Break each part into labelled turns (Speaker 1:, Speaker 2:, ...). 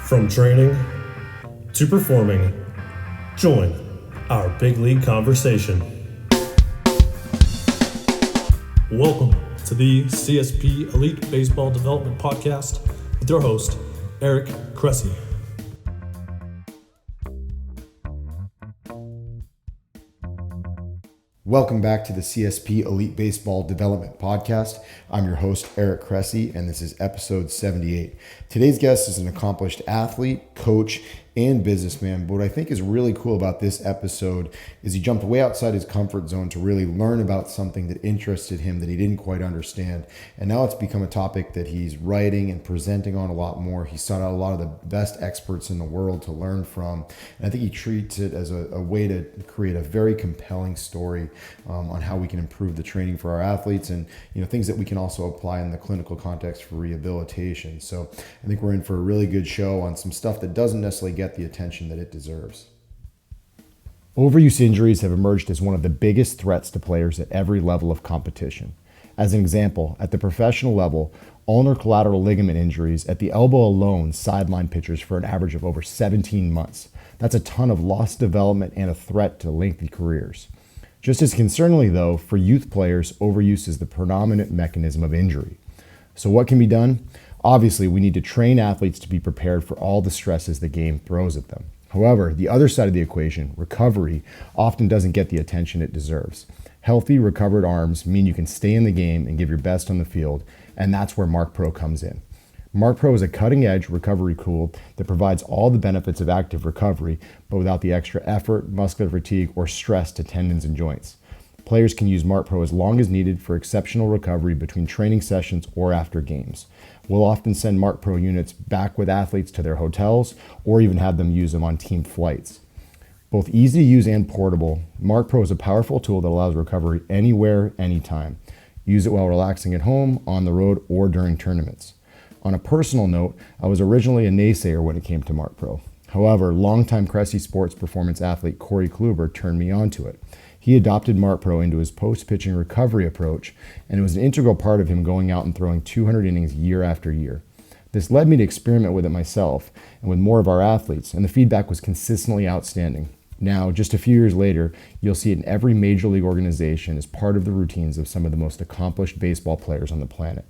Speaker 1: From training to performing, join our big league conversation. Welcome to the CSP Elite Baseball Development Podcast with your host, Eric Cressey.
Speaker 2: Welcome back to the CSP Elite Baseball Development Podcast. I'm your host, Eric Cressey, and this is episode 78. Today's guest is an accomplished athlete, coach, and businessman. But what I think is really cool about this episode is he jumped way outside his comfort zone to really learn about something that interested him that he didn't quite understand. And now it's become a topic that he's writing and presenting on a lot more. He sought out a lot of the best experts in the world to learn from. And I think he treats it as a way to create a very compelling story on how we can improve the training for our athletes and things that we can also apply in the clinical context for rehabilitation. So I think we're in for a really good show on some stuff that doesn't necessarily get the attention that it deserves. Overuse injuries have emerged as one of the biggest threats to players at every level of competition. As an example, at the professional level, ulnar collateral ligament injuries at the elbow alone sideline pitchers for an average of over 17 months. That's a ton of lost development and a threat to lengthy careers. Just as concerningly, though, for youth players, overuse is the predominant mechanism of injury. So what can be done? Obviously, we need to train athletes to be prepared for all the stresses the game throws at them. However, the other side of the equation, recovery, often doesn't get the attention it deserves. Healthy, recovered arms mean you can stay in the game and give your best on the field, and that's where MarkPro comes in. MarkPro is a cutting-edge recovery tool that provides all the benefits of active recovery, but without the extra effort, muscular fatigue, or stress to tendons and joints. Players can use MarkPro as long as needed for exceptional recovery between training sessions or after games. We'll often send MarkPro units back with athletes to their hotels or even have them use them on team flights. Both easy to use and portable, MarkPro is a powerful tool that allows recovery anywhere, anytime. Use it while relaxing at home, on the road, or during tournaments. On a personal note, I was originally a naysayer when it came to MarkPro. However, longtime Cressey sports performance athlete Corey Kluber turned me onto it. He adopted MarkPro into his post-pitching recovery approach, and it was an integral part of him going out and throwing 200 innings year after year. This led me to experiment with it myself and with more of our athletes, and the feedback was consistently outstanding. Now, just a few years later, you'll see it in every major league organization as part of the routines of some of the most accomplished baseball players on the planet.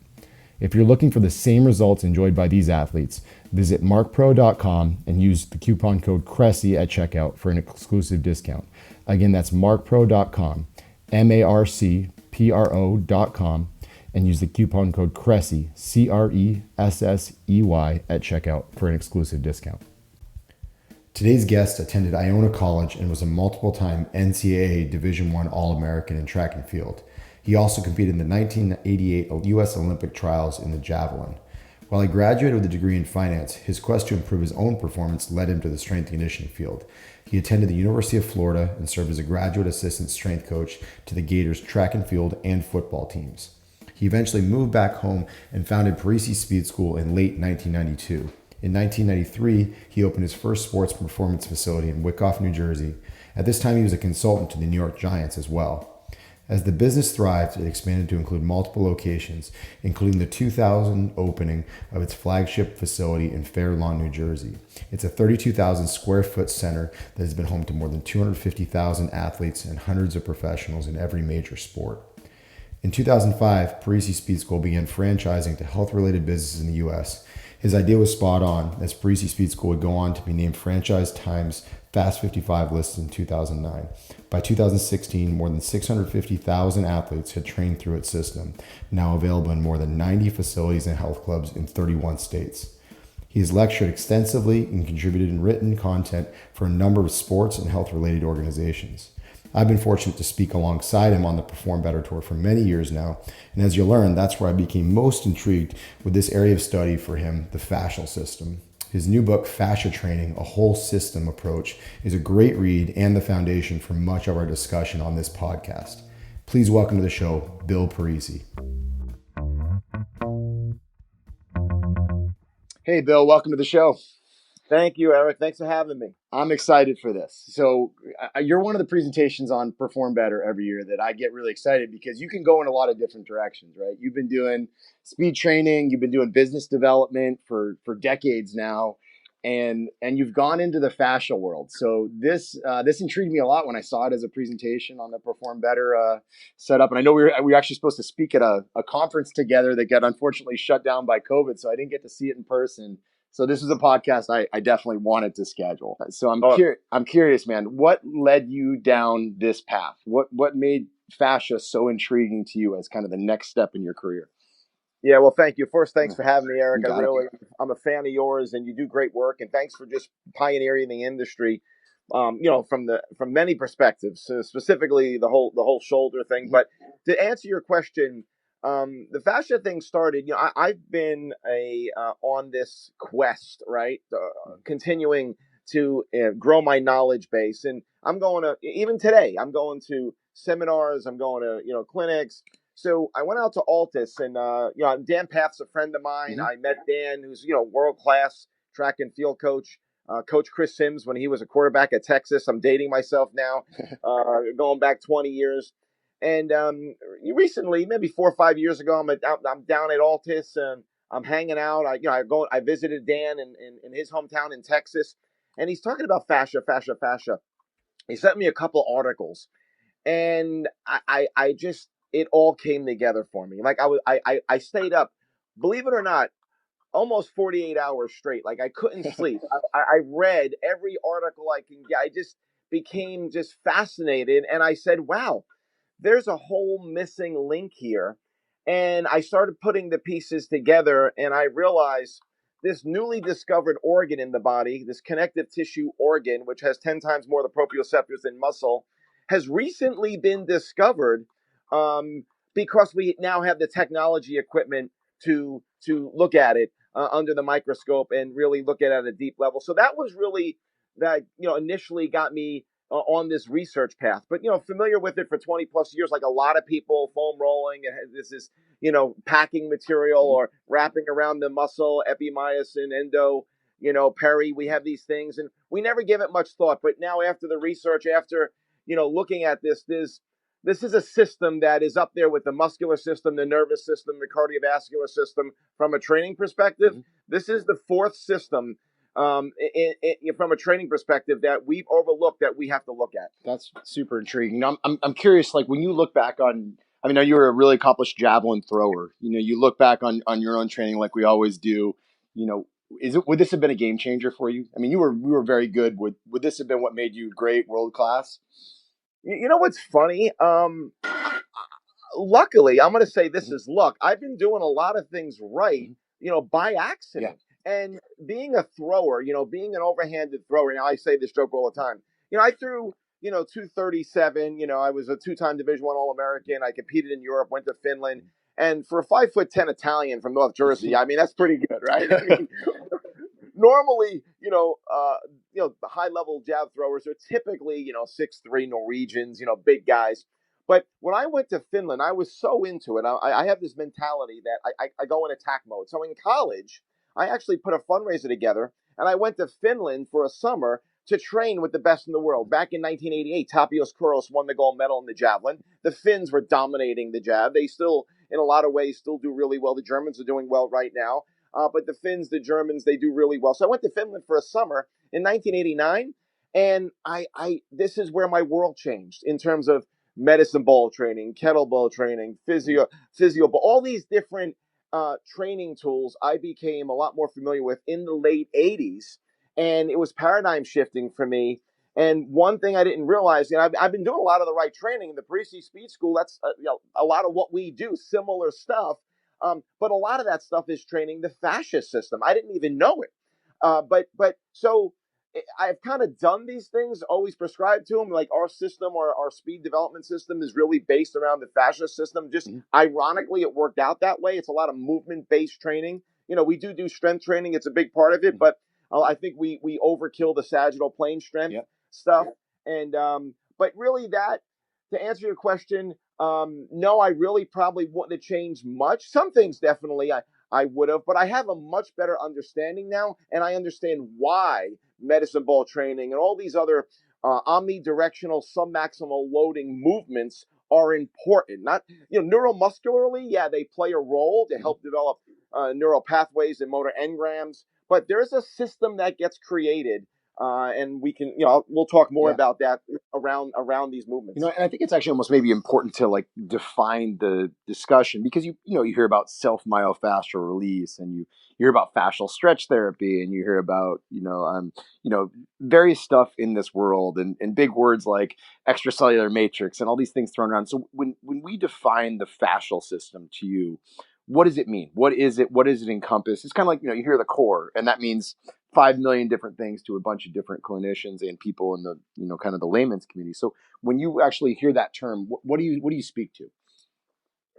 Speaker 2: If you're looking for the same results enjoyed by these athletes, visit markpro.com and use the coupon code Cressey at checkout for an exclusive discount. Again, that's markpro.com, markpro.com, and use the coupon code Cressey, Cressey, at checkout for an exclusive discount. Today's guest attended Iona College and was a multiple-time NCAA Division I All-American in track and field. He also competed in the 1988 U.S. Olympic trials in the javelin. While he graduated with a degree in finance, his quest to improve his own performance led him to the strength and conditioning field. He attended the University of Florida and served as a graduate assistant strength coach to the Gators track and field and football teams. He eventually moved back home and founded Parisi Speed School in late 1992. In 1993, he opened his first sports performance facility in Wyckoff, New Jersey. At this time, he was a consultant to the New York Giants as well. As the business thrived, it expanded to include multiple locations, including the 2000 opening of its flagship facility in Fair Lawn, New Jersey. It's a 32,000 square foot center that has been home to more than 250,000 athletes and hundreds of professionals in every major sport. In 2005, Parisi Speed School began franchising to health-related businesses in the U.S. His idea was spot on, as Parisi Speed School would go on to be named Franchise Times Fast 55 list in 2009. By 2016, more than 650,000 athletes had trained through its system, now available in more than 90 facilities and health clubs in 31 states. He has lectured extensively and contributed in written content for a number of sports and health-related organizations. I've been fortunate to speak alongside him on the Perform Better Tour for many years now, and as you'll learn, that's where I became most intrigued with this area of study for him, the fascial system. His new book, Fascia Training, A Whole System Approach, is a great read and the foundation for much of our discussion on this podcast. Please welcome to the show, Bill Parisi. Hey, Bill, welcome to the show.
Speaker 3: Thank you, Eric. Thanks for having me.
Speaker 2: I'm excited for this. So you're one of the presentations on Perform Better every year that I get really excited because you can go in a lot of different directions, right? You've been doing speed training, you've been doing business development for decades now.
Speaker 3: and you've gone into the fascia world. So this intrigued me a lot when I saw it as a presentation on the Perform Better setup. And I know we were actually supposed to speak at a conference together that got unfortunately shut down by COVID, so I didn't get to see it in person. So this is a podcast I definitely wanted to schedule. So I'm curious, man. What led you down this path? What made fascia so intriguing to you as kind of the next step in your career? Yeah, well, thank you. First, thanks for having me, Eric. I'm a fan of yours, and you do great work. And thanks for just pioneering the industry. From many perspectives, so specifically the whole shoulder thing. But to answer your question, the fascia thing started. I've been on this quest, right? Continuing to grow my knowledge base, and I'm going to even today. I'm going to seminars. I'm going to clinics. So I went out to Altus, and Dan Path's a friend of mine. I met Dan, who's world class track and field coach. Coach Chris Sims when he was a quarterback at Texas. I'm dating myself now, going back 20 years. And recently, maybe 4 or 5 years ago, I'm down at Altus and I'm hanging out. I visited Dan in his hometown in Texas, and he's talking about fascia. He sent me a couple articles, and I just it all came together for me. Like I stayed up, believe it or not, almost 48 hours straight. Like I couldn't sleep. I read every article I can get. I just became just fascinated. And I said, wow, there's a whole missing link here. And I started putting the pieces together, and I realized this newly discovered organ in the body, this connective tissue organ, which has 10 times more the proprioceptors than muscle, has recently been discovered because we now have the technology equipment to look at it under the microscope and really look at it at a deep level. So that was really that initially got me on this research path. But familiar with it for 20 plus years, like a lot of people, foam rolling, this is packing material or wrapping around the muscle, epimyosin, endo, peri. We have these things, and we never give it much thought. But now, after the research, after looking at this is a system that is up there with the muscular system, the nervous system, the cardiovascular system. From a training perspective, this is the fourth system from a training perspective that we've overlooked that we have to look at. That's super intriguing. I'm curious, like when you look back on, I mean, you were a really accomplished javelin thrower. You look back on your own training like we always do. Would this have been a game changer for you? I mean, we were very good. Would this have been what made you great, world class? You know what's funny? Luckily, I'm going to say this is luck. I've been doing a lot of things right, by accident. And being a thrower, being an overhanded thrower. Now I say this joke all the time. I threw, 237. I was a 2-time Division I All-American. I competed in Europe, went to Finland, and for a 5'10" Italian from North Jersey, I mean that's pretty good, right? I mean, normally, the high-level jab throwers are typically, 6'3" Norwegians, big guys. But when I went to Finland, I was so into it. I have this mentality that I go in attack mode. So in college, I actually put a fundraiser together, and I went to Finland for a summer to train with the best in the world. Back in 1988, Tapios Kouros won the gold medal in the javelin. The Finns were dominating the jab. They still, in a lot of ways, still do really well. The Germans are doing well right now. But the Finns, the Germans, they do really well. So I went to Finland for a summer in 1989, and this is where my world changed in terms of medicine ball training, kettlebell training, physio, but all these different training tools I became a lot more familiar with in the late 80s. And it was paradigm shifting for me. And one thing I didn't realize, I've been doing a lot of the right training in the Parisi Speed School. That's a lot of what we do, similar stuff. But a lot of that stuff is training the fascia system. I didn't even know it. But so I've kind of done these things, always prescribed to them. Like our system, or our speed development system, is really based around the fascia system. Just ironically, it worked out that way. It's a lot of movement-based training. We do strength training. It's a big part of it, but I think we overkill the sagittal plane strength stuff. And but really, that to answer your question, no, I really probably wouldn't have changed much. Some things definitely I would have, but I have a much better understanding now, and I understand why medicine ball training and all these other omnidirectional submaximal loading movements are important. Not, neuromuscularly, yeah, they play a role to help develop neural pathways and motor engrams,
Speaker 4: but there's a system that gets created, and we can, we'll talk more about that around these movements.
Speaker 3: And I think it's actually almost maybe important to like define the discussion, because you hear about self-myofascial release, and you hear about fascial stretch therapy, and you hear about various stuff in this world, and big words like extracellular matrix and all these things thrown around. So when we define the fascial system to you, what does it mean? What is it? What does it encompass? It's kind of like, you hear the core, and that means 5 million different things to a bunch of different clinicians and people in the, kind of the layman's community. So when you actually hear that term, what do you speak to?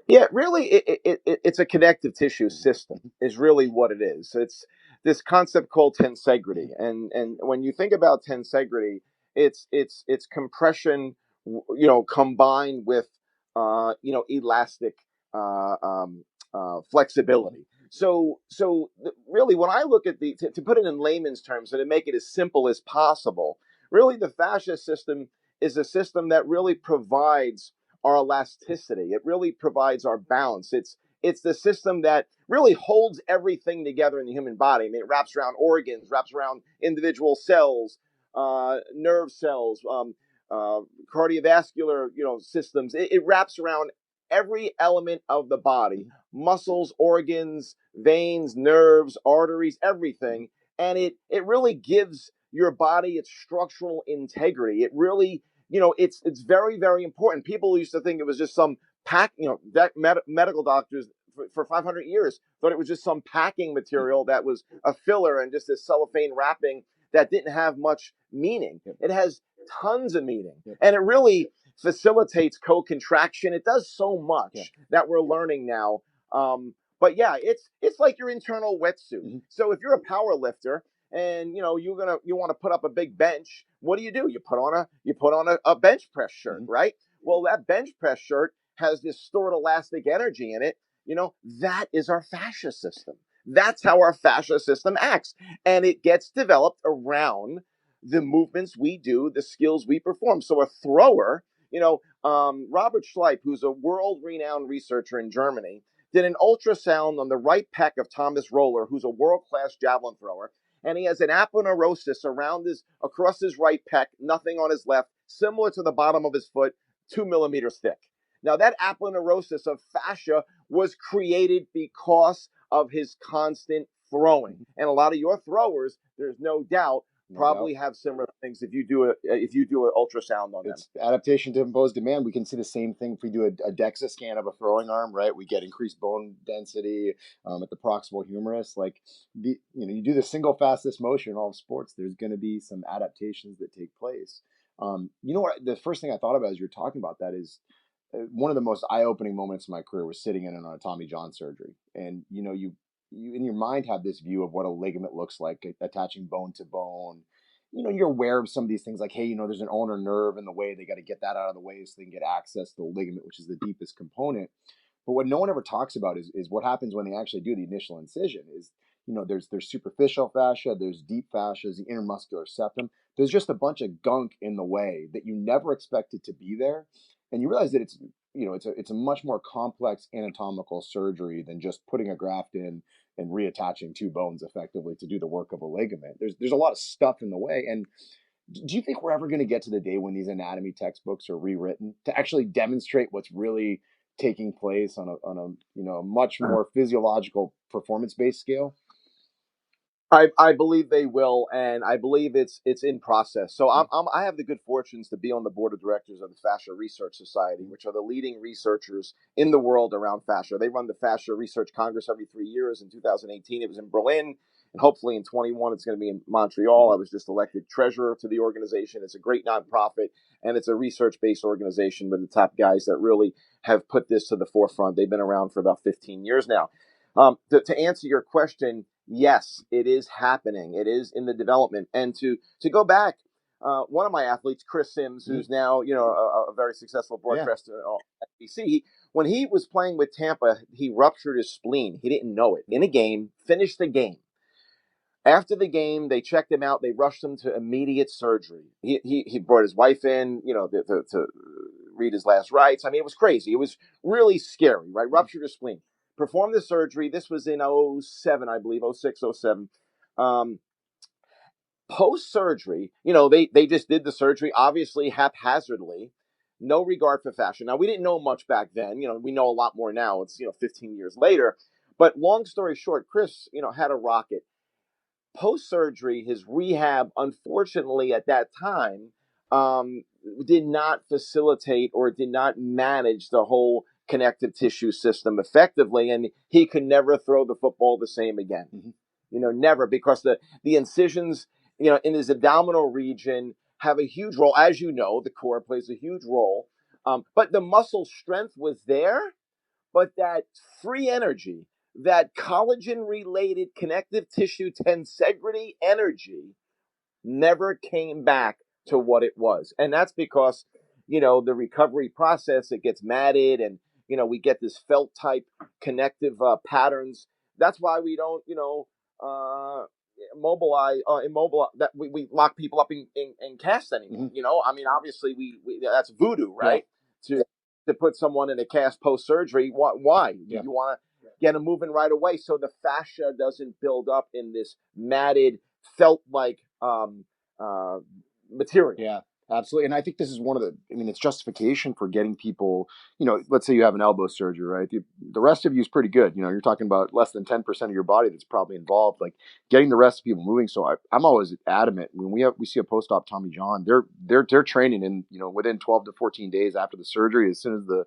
Speaker 4: Yeah, really, it's a connective tissue system is really what it is. It's this concept called tensegrity, and when you think about tensegrity, it's compression, combined with elastic flexibility. So really, when I look at to put it in layman's terms and to make it as simple as possible, really the fascia system is a system that really provides our elasticity. It really provides our balance. It's the system that really holds everything together in the human body. I mean, it wraps around organs, wraps around individual cells, nerve cells, cardiovascular, systems. It wraps around every element of the body: muscles, organs, veins, nerves, arteries, everything. And it really gives your body its structural integrity. It really, it's very, very important. People used to think it was just some medical doctors for 500 years thought it was just some packing material that was a filler and just a cellophane wrapping that didn't have much meaning. It has tons of meaning, and it really facilitates co-contraction. It does so much that we're learning now. But yeah, it's like your internal wetsuit. Mm-hmm. So if you're a power lifter and you want to put up a big bench, what do? You put on a bench press shirt, mm-hmm. right? Well, that bench press shirt has this stored elastic energy in it. That is our fascia system. That's how our fascia system acts, and it gets developed around the movements we do, the skills we perform. So a thrower, Robert Schleip, who's a world-renowned researcher in Germany, did an ultrasound on the right pec of Thomas Roller, who's a world-class javelin thrower, and he has an aponeurosis across his right pec, nothing on his left, similar to the bottom of his foot, 2 millimeters thick. Now, that aponeurosis of fascia was created because of his constant throwing. And a lot of your throwers, there's no doubt, probably have similar things if you do an ultrasound on them.
Speaker 3: It's adaptation to impose demand. We can see the same thing if we do a DEXA scan of a throwing arm, right? We get increased bone density at the proximal humerus. Like you do the single fastest motion in all of sports, there's going to be some adaptations that take place. What? The first thing I thought about as you're talking about that is one of the most eye-opening moments in my career was sitting in on a Tommy John surgery, and you in your mind have this view of what a ligament looks like, attaching bone to bone. You're aware of some of these things like, hey, there's an ulnar nerve in the way. They got to get that out of the way so they can get access to the ligament, which is the deepest component. But what no one ever talks about is what happens when they actually do the initial incision. Is there's superficial fascia, there's deep fascias, the intermuscular septum. There's just a bunch of gunk in the way that you never expected to be there, and you realize that it's a much more complex anatomical surgery than just putting a graft in and reattaching two bones effectively to do the work of a ligament. There's a lot of stuff in the way. And do you think we're ever going to get to the day when these anatomy textbooks are rewritten to actually demonstrate what's really taking place on a much more physiological performance-based scale?
Speaker 4: I believe they will, and I believe it's in process. So I have the good fortunes to be on the board of directors of the Fascia Research Society, which are the leading researchers in the world around fascia. They run the Fascia Research Congress every 3 years. In 2018, it was in Berlin, and hopefully in 21, it's going to be in Montreal. I was just elected treasurer to the organization. It's a great nonprofit, and it's a research-based organization with the top guys that really have put this to the forefront. They've been around for about 15 years now. To answer your question, yes, it is happening. It is in the development. And to go back, one of my athletes, Chris Sims, who's now a very successful broadcaster at NBC, when he was playing with Tampa, he ruptured his spleen. He didn't know it in a game. Finished the game. After the game, they checked him out. They rushed him to immediate surgery. He brought his wife in, to read his last rites. I mean, it was crazy. It was really scary, right? Ruptured his spleen. Performed the surgery. This was in 07, I believe, 06, 07. Post-surgery, they just did the surgery, obviously haphazardly, no regard for fascia. Now, we didn't know much back then. We know a lot more now. It's, 15 years later. But long story short, Chris, had a rocket. Post-surgery, his rehab, unfortunately, at that time, did not facilitate or did not manage the whole connective tissue system effectively, and he could never throw the football the same again.
Speaker 3: Mhm.
Speaker 4: Never, because the incisions, in his abdominal region have a huge role. As you know, the core plays a huge role. But the muscle strength was there, but that free energy, that collagen related connective tissue tensegrity energy never came back to what it was. And that's because, the recovery process, it gets matted, and, we get this felt type connective patterns. That's why we don't, immobilize that we lock people up in cast anymore. I mean, obviously we that's voodoo, right? Yeah. To put someone in a cast post surgery. Why? Yeah. You want to get them moving right away so the fascia doesn't build up in this matted, felt like material.
Speaker 3: Yeah, absolutely. And I think this is one of it's justification for getting people, let's say you have an elbow surgery, right? The rest of you is pretty good. You're talking about less than 10% of your body that's probably involved, like getting the rest of people moving. So I'm always adamant when we see a post-op Tommy John, they're training in, within 12 to 14 days after the surgery, as soon as the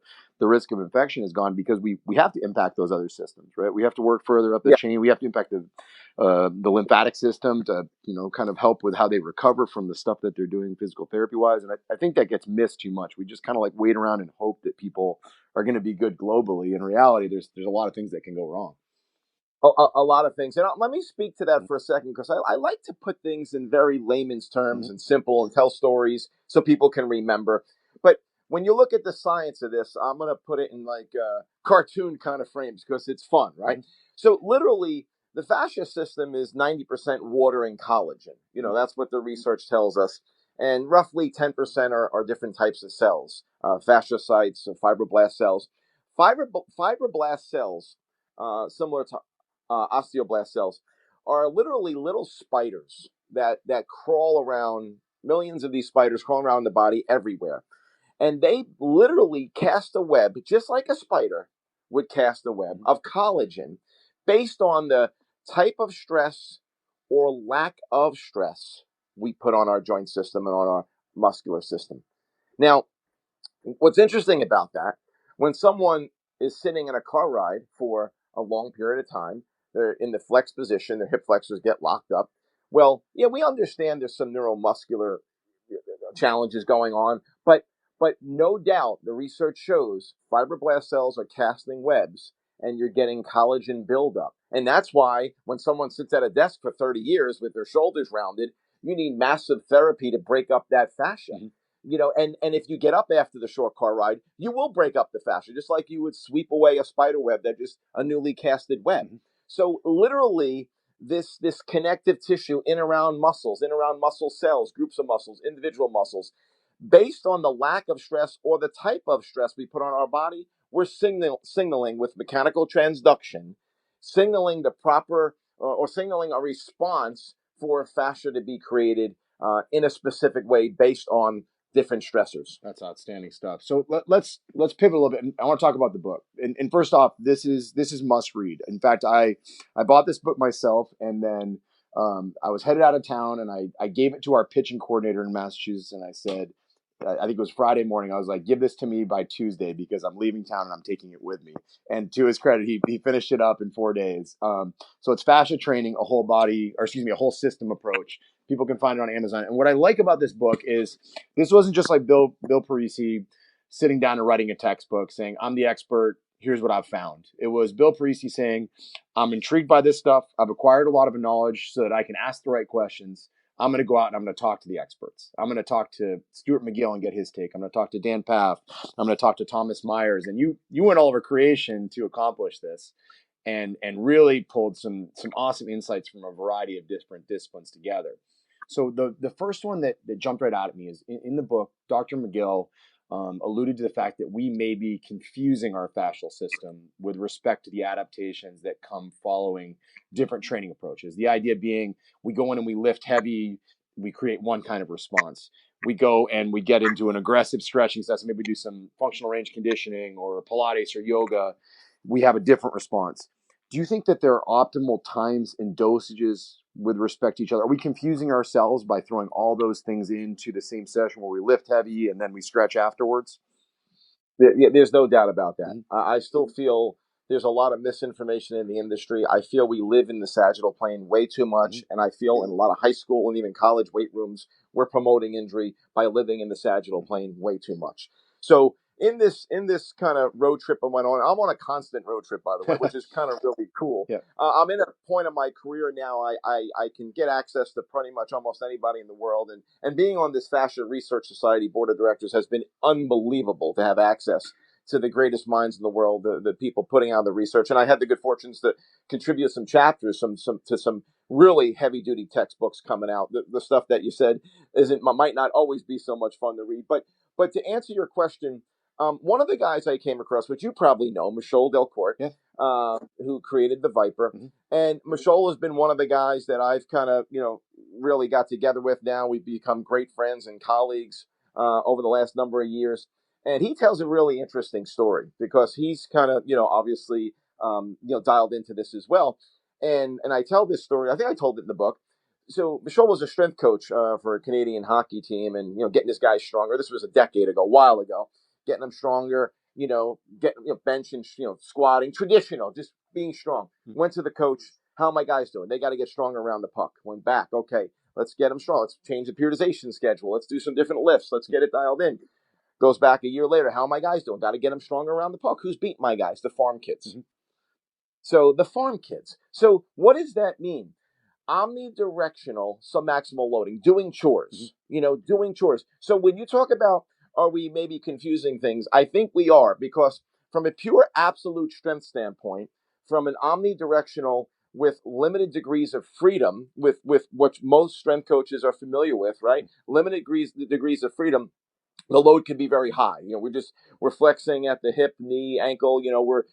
Speaker 3: risk of infection is gone, because we have to impact those other systems, right? We have to work further up the chain. We have to impact the lymphatic system to, kind of help with how they recover from the stuff that they're doing physical therapy wise. And I think that gets missed too much. We just kind of like wait around and hope that people are going to be good globally. In reality, there's a lot of things that can go wrong.
Speaker 4: A lot of things. And let me speak to that for a second, because I like to put things in very layman's terms and simple, and tell stories so people can remember. But when you look at the science of this, I'm going to put it in like cartoon kind of frames because it's fun, right? So literally, the fascia system is 90% water and collagen. That's what the research tells us. And roughly 10% are different types of cells, fasciocytes, fibroblast cells. Fibroblast cells, similar to osteoblast cells, are literally little spiders that crawl around. Millions of these spiders crawl around the body everywhere, and they literally cast a web, just like a spider would cast a web of collagen, based on the type of stress or lack of stress we put on our joint system and on our muscular system. Now, what's interesting about that, when someone is sitting in a car ride for a long period of time, they're in the flex position, their hip flexors get locked up. Well, yeah, we understand there's some neuromuscular challenges going on, but no doubt the research shows fibroblast cells are casting webs, and you're getting collagen buildup. And that's why when someone sits at a desk for 30 years with their shoulders rounded, you need massive therapy to break up that fascia. And if you get up after the short car ride, you will break up the fascia, just like you would sweep away a spider web that just a newly casted web. So literally, this connective tissue in around muscles, in around muscle cells, groups of muscles, individual muscles, based on the lack of stress or the type of stress we put on our body, we're signaling with mechanical transduction, signaling the proper or signaling a response for fascia to be created in a specific way based on different stressors.
Speaker 3: That's outstanding stuff. So let's pivot a little bit. I want to talk about the book. And first off, this is must read. In fact, I bought this book myself, and then I was headed out of town, and I gave it to our pitching coordinator in Massachusetts, and I said, I think it was Friday morning, I was like, give this to me by Tuesday because I'm leaving town and I'm taking it with me. And to his credit, he finished it up in 4 days. So it's fascia training, a whole system approach. People can find it on Amazon. And what I like about this book is this wasn't just like Bill Parisi sitting down and writing a textbook saying, I'm the expert, here's what I've found. It was Bill Parisi saying, I'm intrigued by this stuff. I've acquired a lot of knowledge so that I can ask the right questions. I'm going to go out and I'm going to talk to the experts. I'm going to talk to Stuart McGill and get his take. I'm going to talk to Dan Paff. I'm going to talk to Thomas Myers. And you went all over creation to accomplish this, and really pulled some awesome insights from a variety of different disciplines together. So the first one that jumped right out at me is in the book, Dr. McGill alluded to the fact that we may be confusing our fascial system with respect to the adaptations that come following different training approaches. The idea being we go in and we lift heavy, we create one kind of response. We go and we get into an aggressive stretching session, maybe we do some functional range conditioning or Pilates or yoga, we have a different response. Do you think that there are optimal times and dosages with respect to each other? Are we confusing ourselves by throwing all those things into the same session where we lift heavy and then we stretch afterwards?
Speaker 4: There's no doubt about that. I still feel there's a lot of misinformation in the industry. I feel we live in the sagittal plane way too much, and I feel in a lot of high school and even college weight rooms, we're promoting injury by living in the sagittal plane way too much. So in this kind of road trip I went on, I'm on a constant road trip, by the way, which is kind of really cool.
Speaker 3: Yeah.
Speaker 4: I'm in a point of my career now. I can get access to pretty much almost anybody in the world, and being on this Fascia Research Society board of directors has been unbelievable to have access to the greatest minds in the world, the people putting out the research. And I had the good fortunes to contribute some chapters, to some really heavy duty textbooks coming out. The stuff that you said might not always be so much fun to read, but to answer your question, one of the guys I came across, which you probably know, Michel Delcourt,
Speaker 3: Yeah.
Speaker 4: who created the Viper. And Michel has been one of the guys that I've kind of, really got together with now. We've become great friends and colleagues over the last number of years. And he tells a really interesting story because he's kind of, obviously, dialed into this as well. And I tell this story, I think I told it in the book. So Michel was a strength coach for a Canadian hockey team and, getting his guys stronger. This was a decade ago, a while ago. Getting them stronger, getting bench and squatting, traditional, just being strong. Went to the coach. How are my guys doing? They got to get stronger around the puck. Went back. Okay, let's get them strong. Let's change the periodization schedule. Let's do some different lifts. Let's get it dialed in. Goes back a year later. How are my guys doing? Got to get them stronger around the puck. Who's beat my guys? The farm kids. So the farm kids. So what does that mean? Omnidirectional submaximal loading, doing chores, doing chores. So when you talk about, are we maybe confusing things? I think we are, because from a pure absolute strength standpoint, from an omnidirectional with limited degrees of freedom, with what most strength coaches are familiar with, right? Limited degrees of freedom, the load can be very high. We're flexing at the hip, knee, ankle, we're,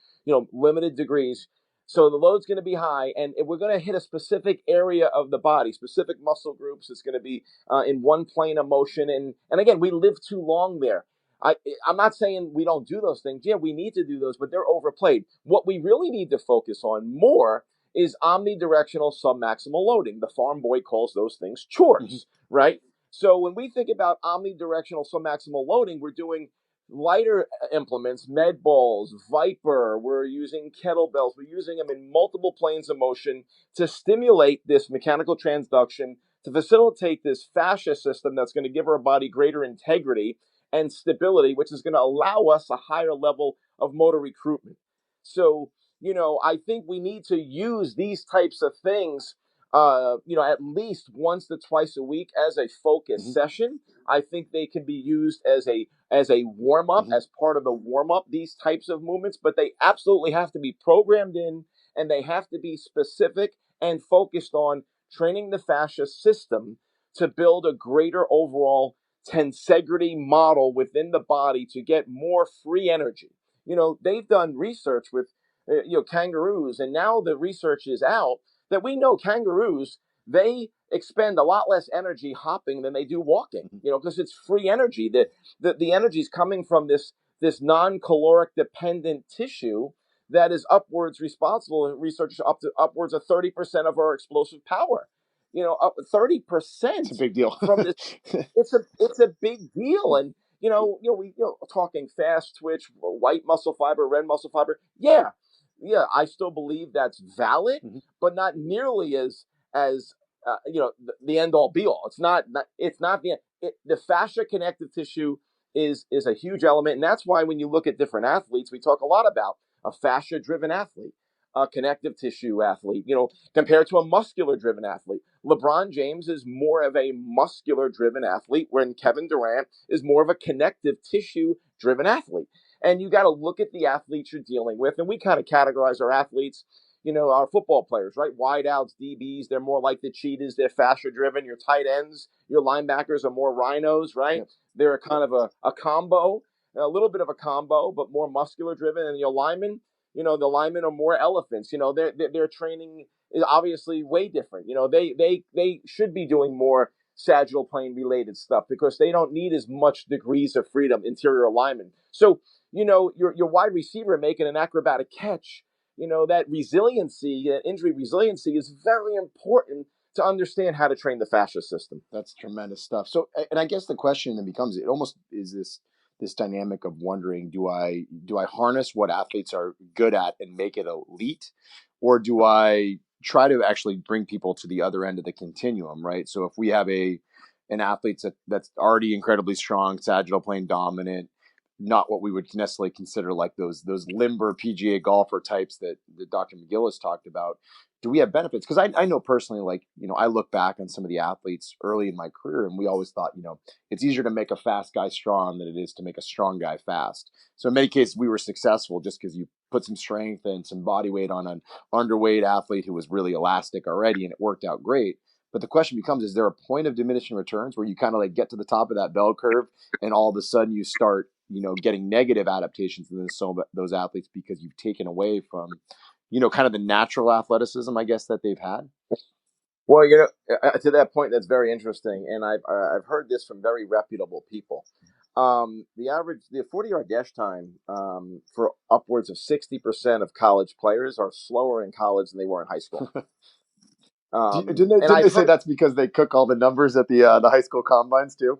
Speaker 4: limited degrees. So the load's going to be high, and we're going to hit a specific area of the body, specific muscle groups. It's going to be in one plane of motion. And again, we live too long there. I'm not saying we don't do those things. Yeah, we need to do those, but they're overplayed. What we really need to focus on more is omnidirectional submaximal loading. The farm boy calls those things chores, right? So when we think about omnidirectional submaximal loading, we're doing lighter implements, med balls, Viper. We're using kettlebells. We're using them in multiple planes of motion to stimulate this mechanical transduction, to facilitate this fascia system that's going to give our body greater integrity and stability, which is going to allow us a higher level of motor recruitment. So, I think we need to use these types of things at least once to twice a week as a focus session. I think they can be used as a warm up, as part of the warm up, these types of movements, but they absolutely have to be programmed in, and they have to be specific and focused on training the fascia system to build a greater overall tensegrity model within the body to get more free energy. They've done research with kangaroos, and now the research is out that we know kangaroos, they expend a lot less energy hopping than they do walking, because it's free energy. The energy is coming from this non-caloric dependent tissue that is upwards responsible, research up to upwards of 30% of our explosive power. Up 30%.
Speaker 3: It's a big deal.
Speaker 4: From this, it's a big deal. And we talking fast twitch, white muscle fiber, red muscle fiber. Yeah, I still believe that's valid, but not nearly as the end all be all. It's not the fascia connective tissue is a huge element, and that's why when you look at different athletes, we talk a lot about a fascia driven athlete, a connective tissue athlete, compared to a muscular driven athlete. LeBron James is more of a muscular driven athlete, when Kevin Durant is more of a connective tissue driven athlete. And you got to look at the athletes you're dealing with. And we kind of categorize our athletes, our football players, right? Wideouts, DBs, they're more like the cheetahs. They're fascia driven. Your tight ends, your linebackers are more rhinos, right? Yep. They're kind of a combo, a little bit of a combo, but more muscular driven. And your linemen, the linemen are more elephants. Their training is obviously way different. They should be doing more sagittal plane related stuff because they don't need as much degrees of freedom, interior alignment. So, your wide receiver making an acrobatic catch, that resiliency, injury resiliency is very important to understand how to train the fascia system.
Speaker 3: That's tremendous stuff. So, and I guess the question then becomes, it almost is this dynamic of wondering, do I harness what athletes are good at and make it elite, or do I try to actually bring people to the other end of the continuum, right? So if we have an athlete that's already incredibly strong, sagittal plane dominant, not what we would necessarily consider like those limber PGA golfer types that Dr. McGillis talked about, do we have benefits? Because I know personally, like, I look back on some of the athletes early in my career, and we always thought, it's easier to make a fast guy strong than it is to make a strong guy fast. So in many cases, we were successful just because you put some strength and some body weight on an underweight athlete who was really elastic already, and it worked out great. But the question becomes, is there a point of diminishing returns where you kind of like get to the top of that bell curve and all of a sudden you start, getting negative adaptations in those athletes because you've taken away from, kind of the natural athleticism, I guess, that they've had?
Speaker 4: Well, to that point, that's very interesting. And I've heard this from very reputable people. The 40-yard dash time for upwards of 60% of college players are slower in college than they were in high school.
Speaker 3: Didn't they say that's because they cook all the numbers at the high school combines too?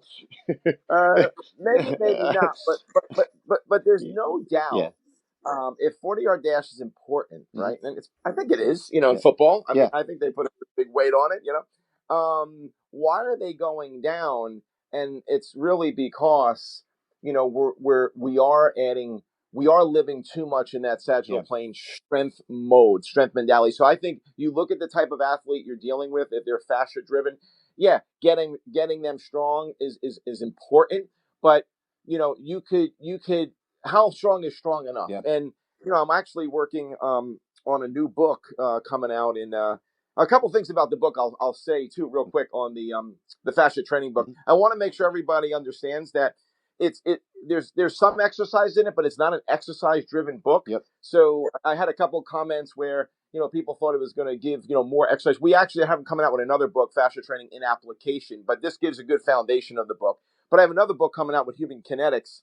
Speaker 4: Maybe not, but there's no doubt. Yeah. If 40-yard dash is important, right? And I think it is. In football, I mean, I think they put a big weight on it. Why are they going down? And it's really because we are living too much in that sagittal plane strength mode, strength mentality. So I think you look at the type of athlete you're dealing with. If they're fascia driven, getting them strong is important. But you could how strong is strong enough? Yeah. And I'm actually working on a new book coming out in a couple things about the book I'll say too real quick on the fascia training book. I want to make sure everybody understands that there's some exercise in it, but it's not an exercise driven book. Yep. So I had a couple comments where people thought it was going to give more exercise. We actually have coming out with another book, Fascia Training in Application, but this gives a good foundation of the book. But I have another book coming out with human kinetics,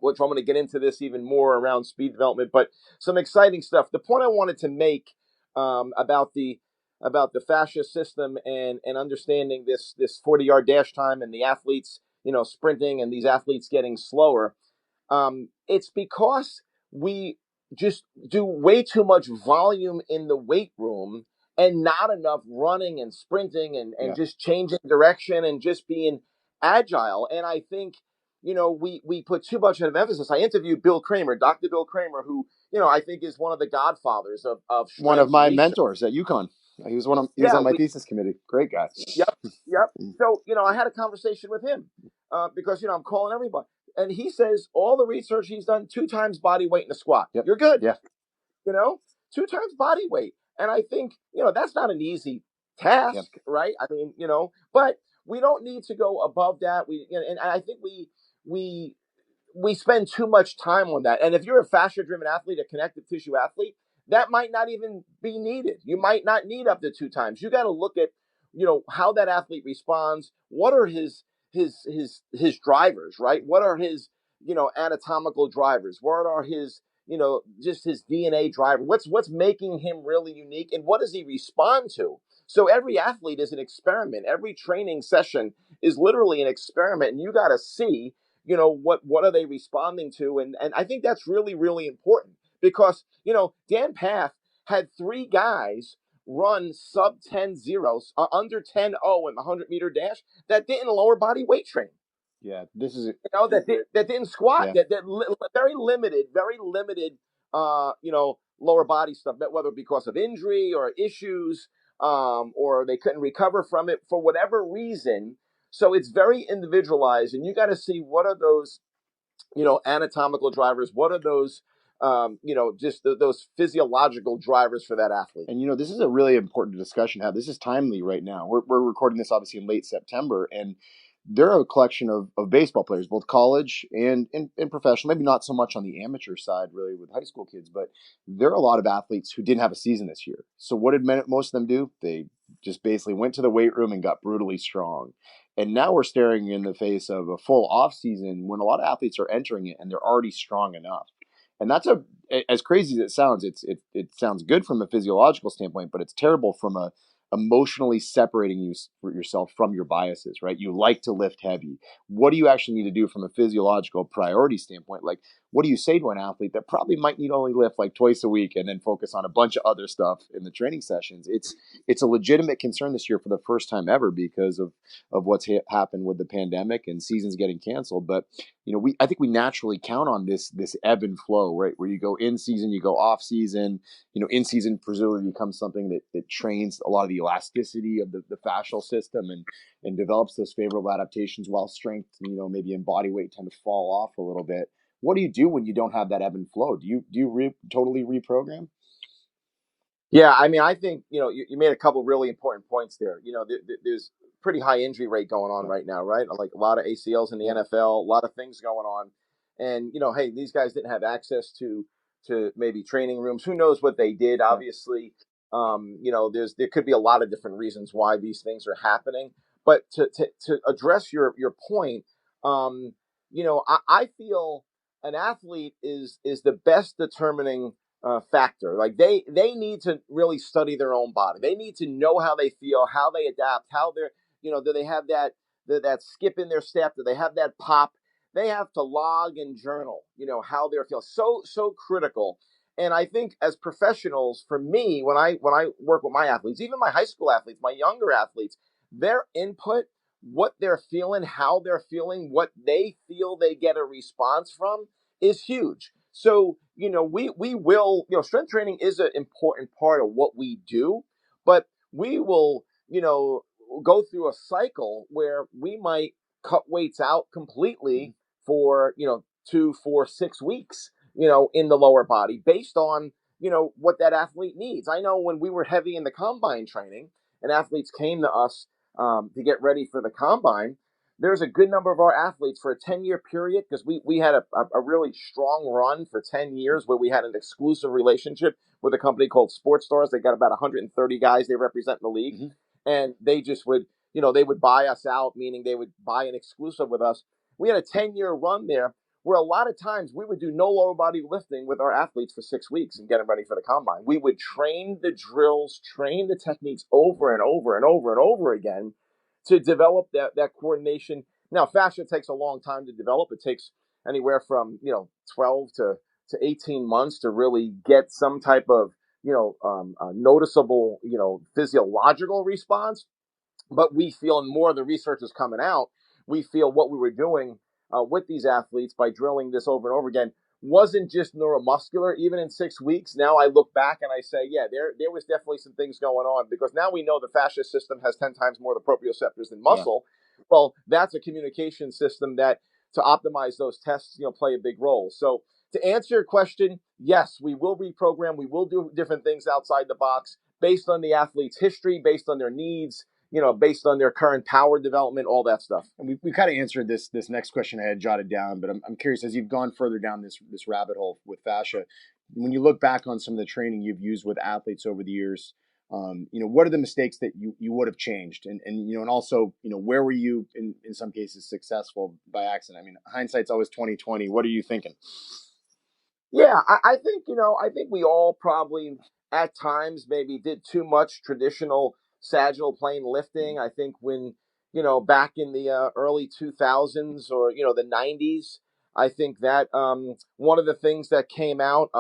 Speaker 4: which I'm going to get into this even more around speed development, but some exciting stuff. The point I wanted to make about the fascia system and understanding this 40-yard dash time and the athletes sprinting and these athletes getting slower, it's because we just do way too much volume in the weight room and not enough running and sprinting and just changing direction and just being agile. And I think we put too much of emphasis. I interviewed Bill Kramer, Dr. Bill Kramer, who I think is one of the godfathers of
Speaker 3: one of my mentors at UConn. He was on my thesis committee. Great guy.
Speaker 4: Yep. So I had a conversation with him because I'm calling everybody, and he says all the research he's done 2 times body weight in a squat. Yep. You're good.
Speaker 3: Yeah.
Speaker 4: 2 times body weight, and I think that's not an easy task, right? I mean, but we don't need to go above that. And I think we spend too much time on that. And if you're a fascia-driven athlete, a connective tissue athlete, that might not even be needed. You might not need up to 2 times. You got to look at, how that athlete responds. What are his drivers, right? What are his, anatomical drivers? What are his, just his DNA driver? What's making him really unique? And what does he respond to? So every athlete is an experiment. Every training session is literally an experiment. And you got to see, what are they responding to? And I think that's really, really important because, Dan Path had 3 guys run sub 10 zeros, under 10-0 in the 100-meter dash that didn't lower body weight train.
Speaker 3: Yeah, this is
Speaker 4: that didn't squat. That very limited, lower body stuff, whether because of injury or issues, or they couldn't recover from it for whatever reason. So it's very individualized, and you got to see what are those, anatomical drivers. What are those just those physiological drivers for that athlete.
Speaker 3: And this is a really important discussion to have. This is timely right now. We're recording this obviously in late September, and there are a collection of baseball players, both college and professional, maybe not so much on the amateur side, really, with high school kids, but there are a lot of athletes who didn't have a season this year. So what did most of them do? They just basically went to the weight room and got brutally strong. And now we're staring in the face of a full off season when a lot of athletes are entering it and they're already strong enough. And that's as crazy as it sounds, it sounds good from a physiological standpoint, but it's terrible from a emotionally separating yourself from your biases, right? You like to lift heavy. What do you actually need to do from a physiological priority standpoint? Like, what do you say to an athlete that probably might need only lift like twice a week and then focus on a bunch of other stuff in the training sessions? It's a legitimate concern this year for the first time ever because of what's happened with the pandemic and seasons getting canceled. But I think we naturally count on this ebb and flow, right? Where you go in season, you go off season. In season presumably becomes something that trains a lot of the elasticity of the fascial system and develops those favorable adaptations, while strength, maybe in body weight tend to fall off a little bit. What do you do when you don't have that ebb and flow? Do you totally reprogram?
Speaker 4: Yeah, I mean, I think you made a couple really important points there. There's pretty high injury rate going on right now, right? Like a lot of ACLs in the NFL, a lot of things going on, and hey, these guys didn't have access to maybe training rooms. Who knows what they did? Obviously, there could be a lot of different reasons why these things are happening. But to address your point, I feel an athlete is the best determining factor. Like they need to really study their own body. They need to know how they feel, how they adapt, how they're, do they have that skip in their step? Do they have that pop? They have to log and journal, how they're feeling. So critical. And I think as professionals, for me, when I work with my athletes, even my high school athletes, my younger athletes, their input, what they're feeling, how they're feeling, what they feel they get a response from is huge. So, we will, strength training is an important part of what we do, but we will, go through a cycle where we might cut weights out completely for, 2, 4, 6 weeks, in the lower body based on, what that athlete needs. I know when we were heavy in the combine training and athletes came to us to get ready for the combine, there's a good number of our athletes for a 10-year period, because we had a really strong run for 10 years where we had an exclusive relationship with a company called Sports Stars. They got about 130 guys they represent in the league. Mm-hmm. And they just would, they would buy us out, meaning they would buy an exclusive with us. We had a 10-year run there where a lot of times we would do no lower body lifting with our athletes for 6 weeks and get them ready for the combine. We would train the drills, train the techniques over and over and over and over again to develop that coordination. Now, fascia takes a long time to develop. It takes anywhere from 12 to 18 months to really get some type of noticeable physiological response. But we feel, and more of the research is coming out, we feel what we were doing with these athletes by drilling this over and over again wasn't just neuromuscular. Even in 6 weeks, now I look back and I say, yeah, there was definitely some things going on, because now we know the fascia system has 10 times more the proprioceptors than muscle. Yeah. Well, that's a communication system that, to optimize those tests, play a big role. So to answer your question, yes, we will reprogram. We will do different things outside the box based on the athlete's history, based on their needs, based on their current power development, all that stuff.
Speaker 3: And we kind of answered this next question I had jotted down, but I'm curious, as you've gone further down this rabbit hole with fascia, when you look back on some of the training you've used with athletes over the years, what are the mistakes that you would have changed? And also, where were you in some cases successful by accident? I mean, hindsight's always 20/20. What are you thinking?
Speaker 4: Yeah, I think, I think we all probably at times maybe did too much traditional sagittal plane lifting. I think when, back in the early 2000s or, the 90s, I think that one of the things that came out,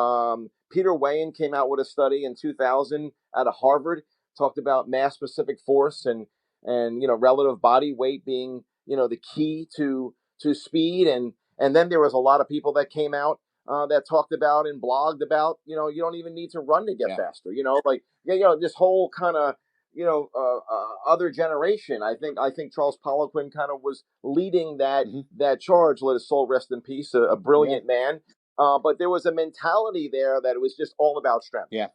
Speaker 4: Peter Weyand came out with a study in 2000 out of Harvard, talked about mass specific force and relative body weight being, the key to speed. And then there was a lot of people that came out that talked about and blogged about, you don't even need to run to get faster, this whole kind of, other generation. I think Charles Poliquin kind of was leading that charge. Let his soul rest in peace. A brilliant man. but there was a mentality there that it was just all about strength.
Speaker 3: Yeah.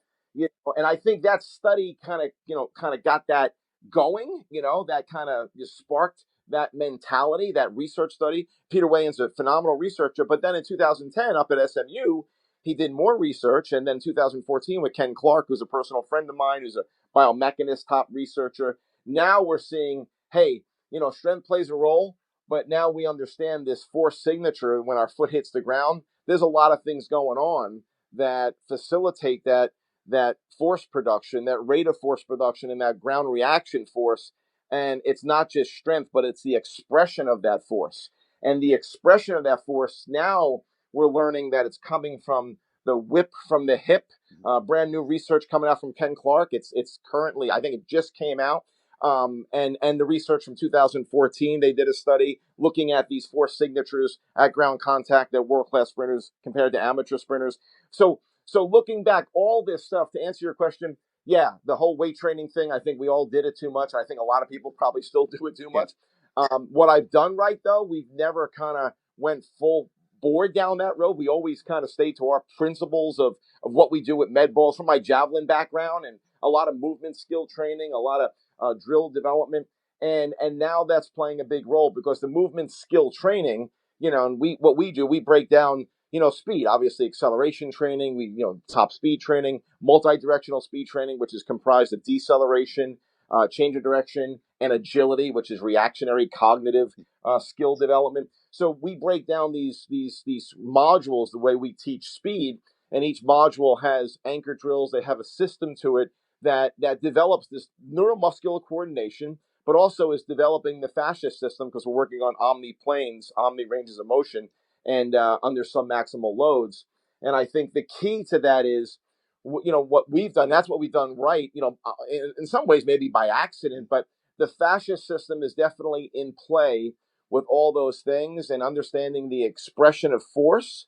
Speaker 4: And I think that study kind of got that going. That kind of just sparked that mentality, that research study. Peter Wayans, a phenomenal researcher, but then in 2010 up at SMU, he did more research, and then 2014 with Ken Clark, who's a personal friend of mine, who's a biomechanist, top researcher. Now we're seeing, hey, strength plays a role, but now we understand this force signature when our foot hits the ground. There's a lot of things going on that facilitate that force production, that rate of force production, and that ground reaction force. And it's not just strength, but it's the expression of that force. And the expression of that force, now we're learning that it's coming from the whip from the hip. Brand new research coming out from Ken Clark. It's currently, I think it just came out. And the research from 2014, they did a study looking at these force signatures at ground contact that world-class sprinters compared to amateur sprinters. So looking back, all this stuff, to answer your question, yeah, the whole weight training thing, I think we all did it too much. I think a lot of people probably still do it too much. What I've done right, though, we've never kind of went full board down that road. We always kind of stay to our principles of what we do with med balls from my javelin background, and a lot of movement skill training, a lot of drill development. And now that's playing a big role, because the movement skill training, and what we do, we break down, speed, obviously acceleration training, top speed training, multi-directional speed training, which is comprised of deceleration, change of direction, and agility, which is reactionary cognitive skill development. So we break down these modules the way we teach speed, and each module has anchor drills. They have a system to it that develops this neuromuscular coordination, but also is developing the fascia system, because we're working on omni planes, omni ranges of motion, and under some maximal loads. And I think the key to that is, what we've done. That's what we've done right. In some ways maybe by accident, but the fascia system is definitely in play with all those things, and understanding the expression of force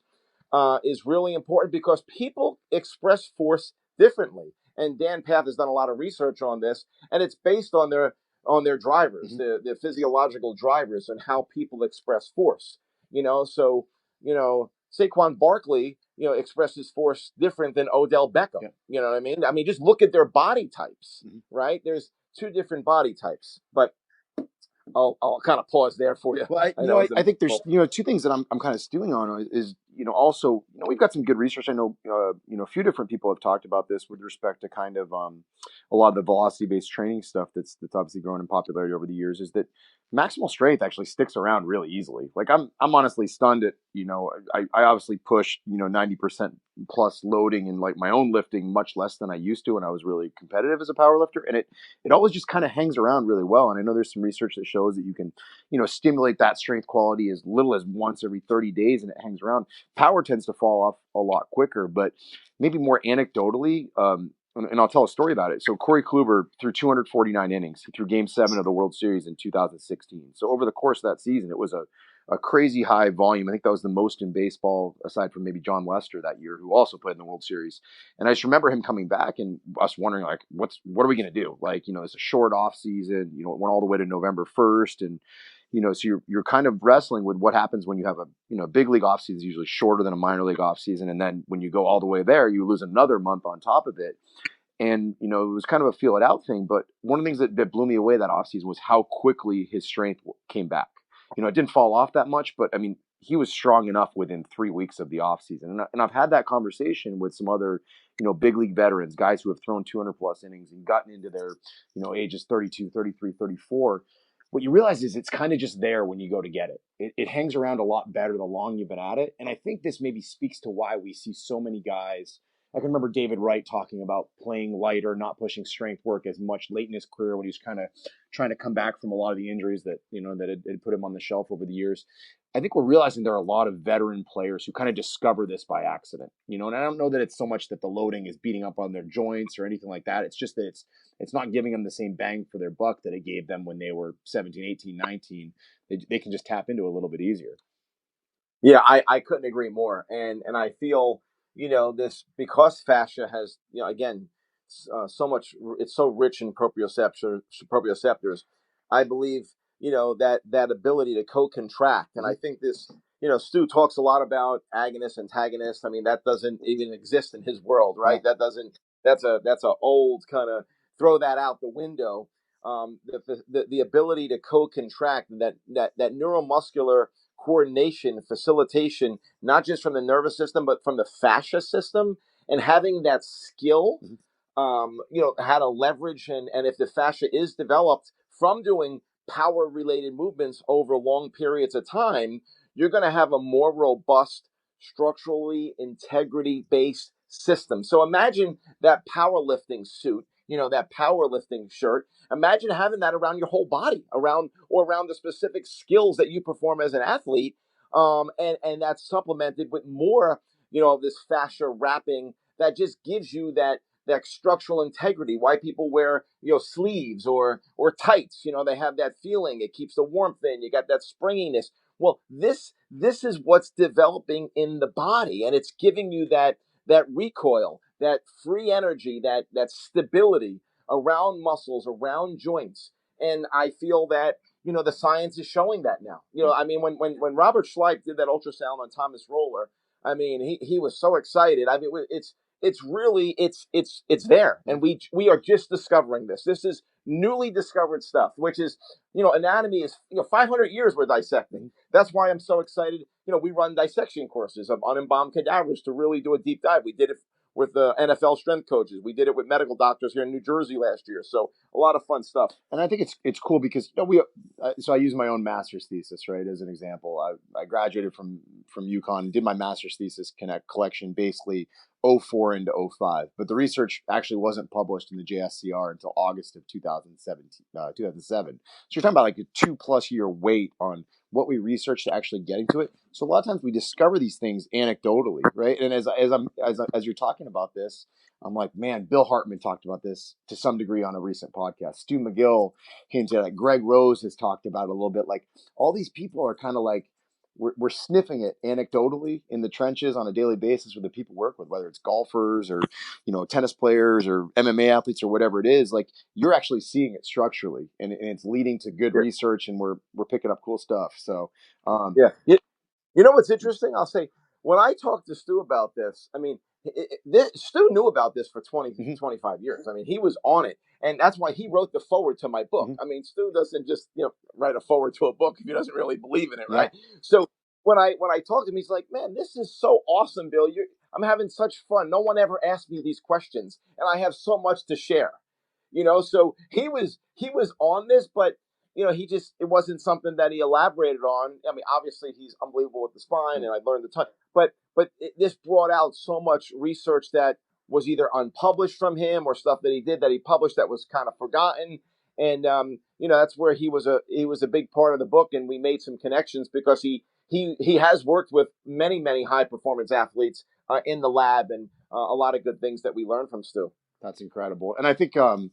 Speaker 4: is really important, because people express force differently. And Dan Path has done a lot of research on this, and it's based on their drivers, the physiological drivers, and how people express force. So Saquon Barkley, expresses force different than Odell Beckham. Yeah. You know what I mean? I mean, just look at their body types, right? There's two different body types, but I'll kind of pause there for you.
Speaker 3: Well, I think there's two things that I'm kind of stewing on is also we've got some good research. I know a few different people have talked about this with respect to kind of a lot of the velocity based training stuff that's obviously grown in popularity over the years, is that maximal strength actually sticks around really easily. Like I'm honestly stunned at I obviously push 90% plus loading in like my own lifting much less than I used to when I was really competitive as a power lifter, and it always just kind of hangs around really well. And I know there's some research that shows that you can stimulate that strength quality as little as once every 30 days, and it hangs around. Power tends to fall off a lot quicker, but maybe more anecdotally, and I'll tell a story about it. So Corey Kluber threw 249 innings. He threw Game 7 of the World Series in 2016. So over the course of that season, it was a crazy high volume. I think that was the most in baseball, aside from maybe John Lester that year, who also played in the World Series. And I just remember him coming back and us wondering, like, what are we going to do? Like, it's a short off season. It went all the way to November 1st, and so you're kind of wrestling with what happens when you have a big league offseason is usually shorter than a minor league offseason. And then when you go all the way there, you lose another month on top of it. And, it was kind of a feel it out thing. But one of the things that blew me away that offseason was how quickly his strength came back. It didn't fall off that much, but I mean, he was strong enough within 3 weeks of the offseason. And I've had that conversation with some other, big league veterans, guys who have thrown 200 plus innings and gotten into their, ages 32, 33, 34. What you realize is it's kind of just there when you go to get it. It hangs around a lot better the longer you've been at it. And I think this maybe speaks to why we see so many guys. I can remember David Wright talking about playing lighter, not pushing strength work as much late in his career when he was kind of trying to come back from a lot of the injuries that, that had put him on the shelf over the years. I think we're realizing there are a lot of veteran players who kind of discover this by accident, and I don't know that it's so much that the loading is beating up on their joints or anything like that. It's just that it's not giving them the same bang for their buck that it gave them when they were 17, 18, 19. They can just tap into it a little bit easier.
Speaker 4: Yeah, I couldn't agree more. And I feel, this, because fascia has, again, so much, it's so rich in proprioceptors. I believe, that ability to co-contract. And I think this, Stu talks a lot about agonists, antagonists. I mean, that doesn't even exist in his world, right?
Speaker 3: Yeah.
Speaker 4: That's a old kind of, throw that out the window. The ability to co-contract, that neuromuscular coordination, facilitation, not just from the nervous system, but from the fascia system, and having that skill, how to leverage, and if the fascia is developed from doing power related movements over long periods of time, you're going to have a more robust, structurally integrity based system. So imagine that powerlifting suit, that powerlifting shirt. Imagine having that around your whole body, around the specific skills that you perform as an athlete. And that's supplemented with more, of this fascia wrapping that just gives you that structural integrity. Why people wear sleeves or tights, they have that feeling. It keeps the warmth in. You got that springiness. Well, this is what's developing in the body, and it's giving you that recoil, that free energy, that stability around muscles, around joints. And I feel that the science is showing that now. I mean, when Robert Schleip did that ultrasound on Thomas Roller, I mean, he was so excited. I mean, it's really it's there, and we are just discovering this. This is newly discovered stuff, which is anatomy is 500 years we're dissecting. That's why I'm so excited. We run dissection courses of unembalmed cadavers to really do a deep dive. We did it with the NFL strength coaches. We did it with medical doctors here in New Jersey last year. So a lot of fun stuff.
Speaker 3: And I think it's cool because so I use my own master's thesis, right, as an example. I graduated from UConn, did my master's thesis collection basically 04 into 05, but the research actually wasn't published in the JSCR until August of 2007. So you're talking about like a 2+ year wait on what we researched to actually getting to it. So a lot of times we discover these things anecdotally, right? And as you're talking about this, I'm like, man, Bill Hartman talked about this to some degree on a recent podcast. Stu McGill hinted at it. Greg Rose has talked about it a little bit. Like all these people are kind of like, we're sniffing it anecdotally in the trenches on a daily basis with the people we work with, whether it's golfers or, tennis players or MMA athletes or whatever it is. Like you're actually seeing it structurally, and it's leading to good research, and we're picking up cool stuff. So,
Speaker 4: yeah. You know what's interesting? I'll say, when I talked to Stu about this, I mean, Stu knew about this for 20, 25 years. I mean, he was on it. And that's why he wrote the forward to my book. I mean, Stu doesn't just, write a forward to a book if he doesn't really believe in it, right? So when I talked to him, he's like, man, this is so awesome, Bill. I'm having such fun. No one ever asked me these questions, and I have so much to share. So he was on this, but it wasn't something that he elaborated on. I mean, obviously he's unbelievable with the spine, and I learned a ton. But this brought out so much research that was either unpublished from him or stuff that he published that was kind of forgotten. And that's where he was a big part of the book, and we made some connections because he has worked with many high performance athletes in the lab, and a lot of good things that we learned from Stu.
Speaker 3: That's incredible. And I think, one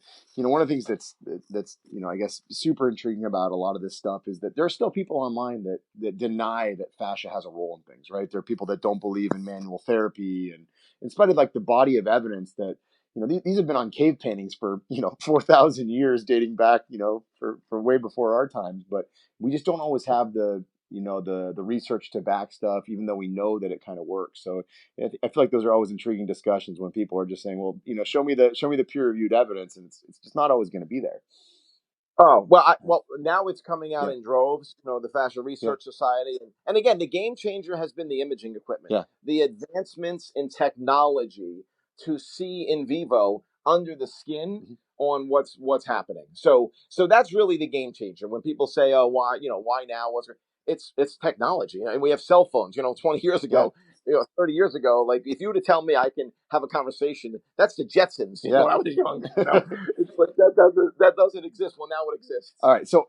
Speaker 3: of the things that's, I guess super intriguing about a lot of this stuff is that there are still people online that deny that fascia has a role in things, right? There are people that don't believe in manual therapy, and in spite of like the body of evidence that, these have been on cave paintings for, 4,000 years dating back, for way before our times, but we just don't always have the research to back stuff, even though we know that it kind of works. So I feel like those are always intriguing discussions when people are just saying, well, show me the peer reviewed evidence, and it's just not always going to be there.
Speaker 4: Oh, well, now it's coming out in droves, the Fascial Research Society. And again, the game changer has been the imaging equipment.
Speaker 3: Yeah.
Speaker 4: The advancements in technology to see in vivo under the skin on what's happening. So that's really the game changer. When people say, oh, why now? It's technology. And we have cell phones, 20 years ago, 30 years ago. Like if you were to tell me I can have a conversation, that's the Jetsons. When I was young, it's like that doesn't exist. Well, now it exists.
Speaker 3: All right. So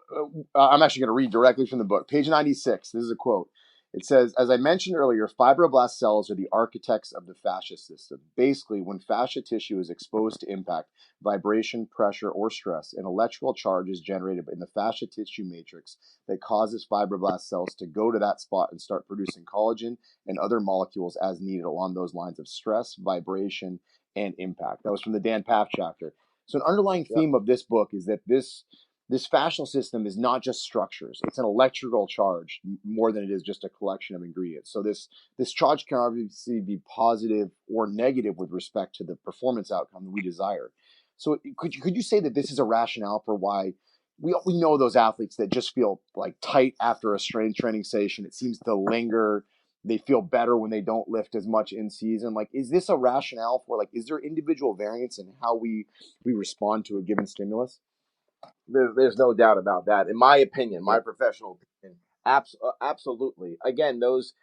Speaker 3: I'm actually going to read directly from the book, page 96. This is a quote. It says, as I mentioned earlier, fibroblast cells are the architects of the fascia system. Basically, when fascia tissue is exposed to impact, vibration, pressure, or stress, an electrical charge is generated in the fascia tissue matrix that causes fibroblast cells to go to that spot and start producing collagen and other molecules as needed along those lines of stress, vibration, and impact. That was from the Dan Paff chapter. So an underlying theme of this book is that this this fascial system is not just structures. It's an electrical charge more than it is just a collection of ingredients. So this charge can obviously be positive or negative with respect to the performance outcome that we desire. So could you say that this is a rationale for why we know those athletes that just feel like tight after a strength training session? It seems to linger. They feel better when they don't lift as much in season. Like, is this a rationale for, like, is there individual variance in how we respond to a given stimulus?
Speaker 4: There's no doubt about that. In my opinion, my professional opinion, absolutely. Again, those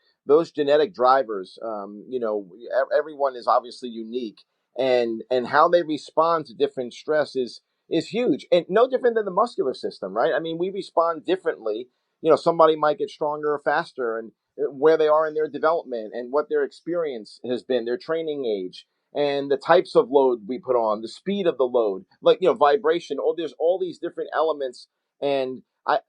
Speaker 4: genetic drivers, everyone is obviously unique, and how they respond to different stress is huge, and no different than the muscular system, right? I mean, we respond differently. Somebody might get stronger or faster, and where they are in their development, and what their experience has been, their training age, and the types of load we put on, the speed of the load, like, vibration. There's all these different elements. And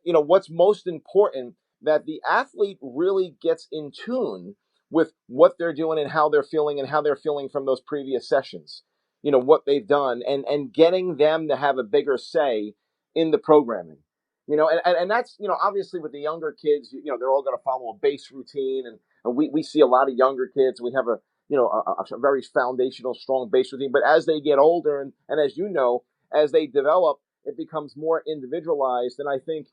Speaker 4: what's most important, that the athlete really gets in tune with what they're doing and how they're feeling from those previous sessions, what they've done, and getting them to have a bigger say in the programming. And that's, obviously with the younger kids, they're all going to follow a base routine. And we see a lot of younger kids. We have a very foundational, strong base routine. But as they get older, and as as they develop, it becomes more individualized. And I think,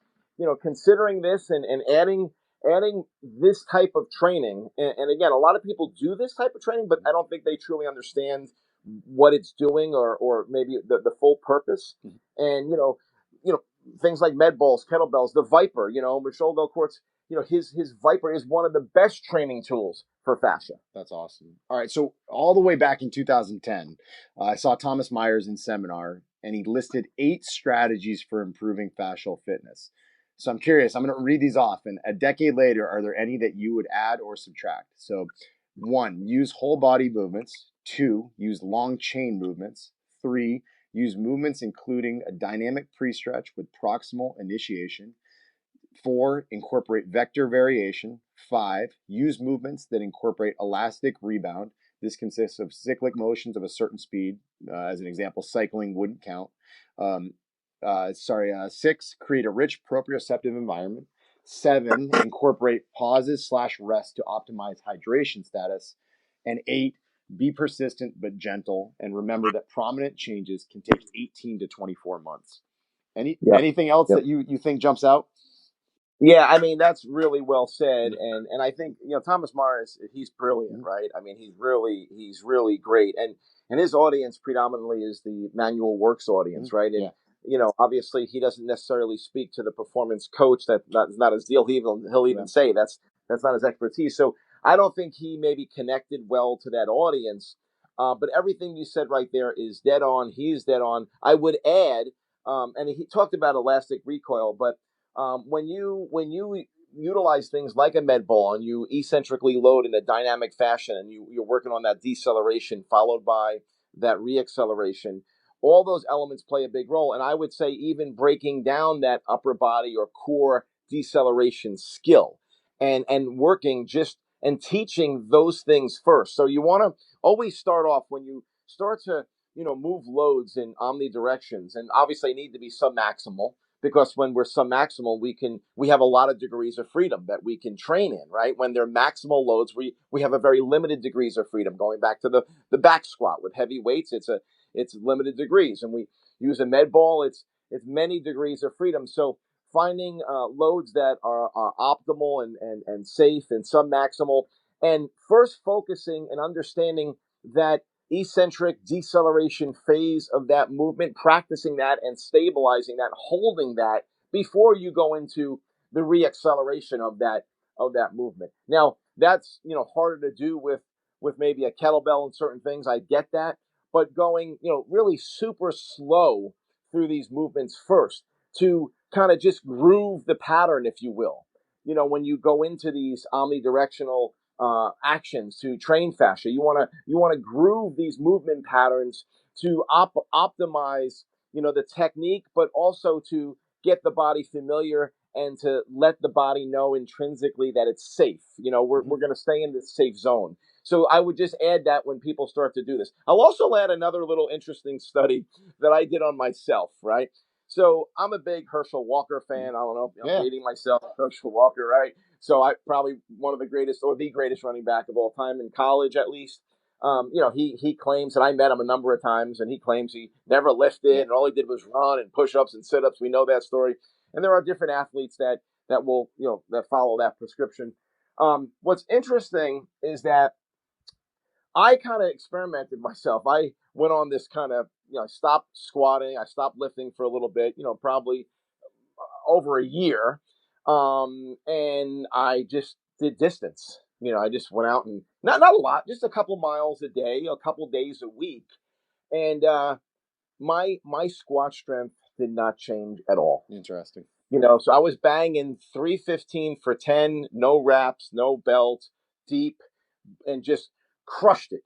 Speaker 4: considering this, and adding this type of training, and again, a lot of people do this type of training, but I don't think they truly understand what it's doing, or maybe the full purpose. And things like med balls, kettlebells, the Viper, Michel Delcourt's, his Viper is one of the best training tools for fascia.
Speaker 3: That's awesome. All right. So all the way back in 2010, I saw Thomas Myers in seminar, and he listed 8 strategies for improving fascial fitness. So I'm curious, I'm going to read these off, and a decade later, are there any that you would add or subtract? So 1, use whole body movements. 2, use long chain movements. 3, use movements including a dynamic pre-stretch with proximal initiation. 4, incorporate vector variation. 5, use movements that incorporate elastic rebound. This consists of cyclic motions of a certain speed. As an example, cycling wouldn't count. 6, create a rich proprioceptive environment. 7, incorporate pauses/rest to optimize hydration status. And 8, be persistent but gentle, and remember that prominent changes can take 18 to 24 months. Anything else that you think jumps out?
Speaker 4: Yeah, I mean, that's really well said. And I think, Thomas Myers, he's brilliant, right? I mean, he's really great. And his audience predominantly is the manual works audience, right? And obviously he doesn't necessarily speak to the performance coach. That's not his deal. He'll even say that's not his expertise. So I don't think he maybe connected well to that audience. But everything you said right there is dead on. He's dead on. I would add, and he talked about elastic recoil, but when you utilize things like a med ball, and you eccentrically load in a dynamic fashion, and you're working on that deceleration followed by that reacceleration, all those elements play a big role. And I would say even breaking down that upper body or core deceleration skill, and working just and teaching those things first. So you want to always start off, when you start to move loads in omnidirections, and obviously need to be submaximal, because when we're submaximal, we have a lot of degrees of freedom that we can train in, right? When they're maximal loads, we have a very limited degrees of freedom. Going back to the back squat with heavy weights, it's limited degrees, and we use a med ball, it's many degrees of freedom. So finding loads that are optimal and safe and submaximal, and first focusing and understanding that eccentric deceleration phase of that movement, practicing that and stabilizing that, holding that before you go into the reacceleration of that movement. Now, that's harder to do with maybe a kettlebell and certain things. I get that, but going really super slow through these movements first, to kind of just groove the pattern, if you will. When you go into these omnidirectional actions to train fascia, you want to groove these movement patterns to optimize the technique, but also to get the body familiar, and to let the body know intrinsically that it's safe. We're going to stay in this safe zone. So I would just add that when people start to do this. I'll also add another little interesting study that I did on myself, right? So I'm a big Herschel Walker fan. I don't know if I'm
Speaker 3: Yeah.
Speaker 4: dating myself, Herschel Walker, right? So I probably one of the greatest or the greatest running back of all time in college, at least. He claims that I met him a number of times, and he claims he never lifted, and all he did was run and push-ups and sit-ups. We know that story, and there are different athletes that will that follow that prescription. What's interesting is that I kind of experimented myself. I went on this kind of I stopped squatting, I stopped lifting for a little bit, probably over a year, and I just did distance. I just went out and not a lot, just a couple miles a day, a couple days a week, and my squat strength did not change at all.
Speaker 3: Interesting.
Speaker 4: So I was banging 315 for 10, no wraps, no belt, deep, and just crushed it.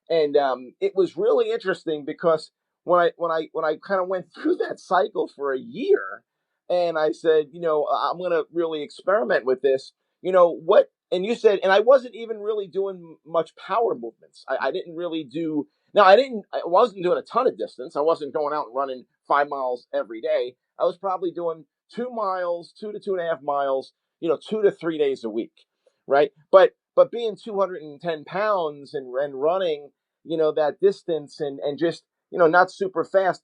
Speaker 4: And it was really interesting because when I kind of went through that cycle for a year, and I said, I'm gonna really experiment with this. What? And you said, and I wasn't even really doing much power movements. I didn't really do. Now I wasn't doing a ton of distance. I wasn't going out and running 5 miles every day. I was probably doing 2 miles, 2 to 2.5 miles, 2 to 3 days a week, right? But being 210 pounds and running, that distance and just, not super fast,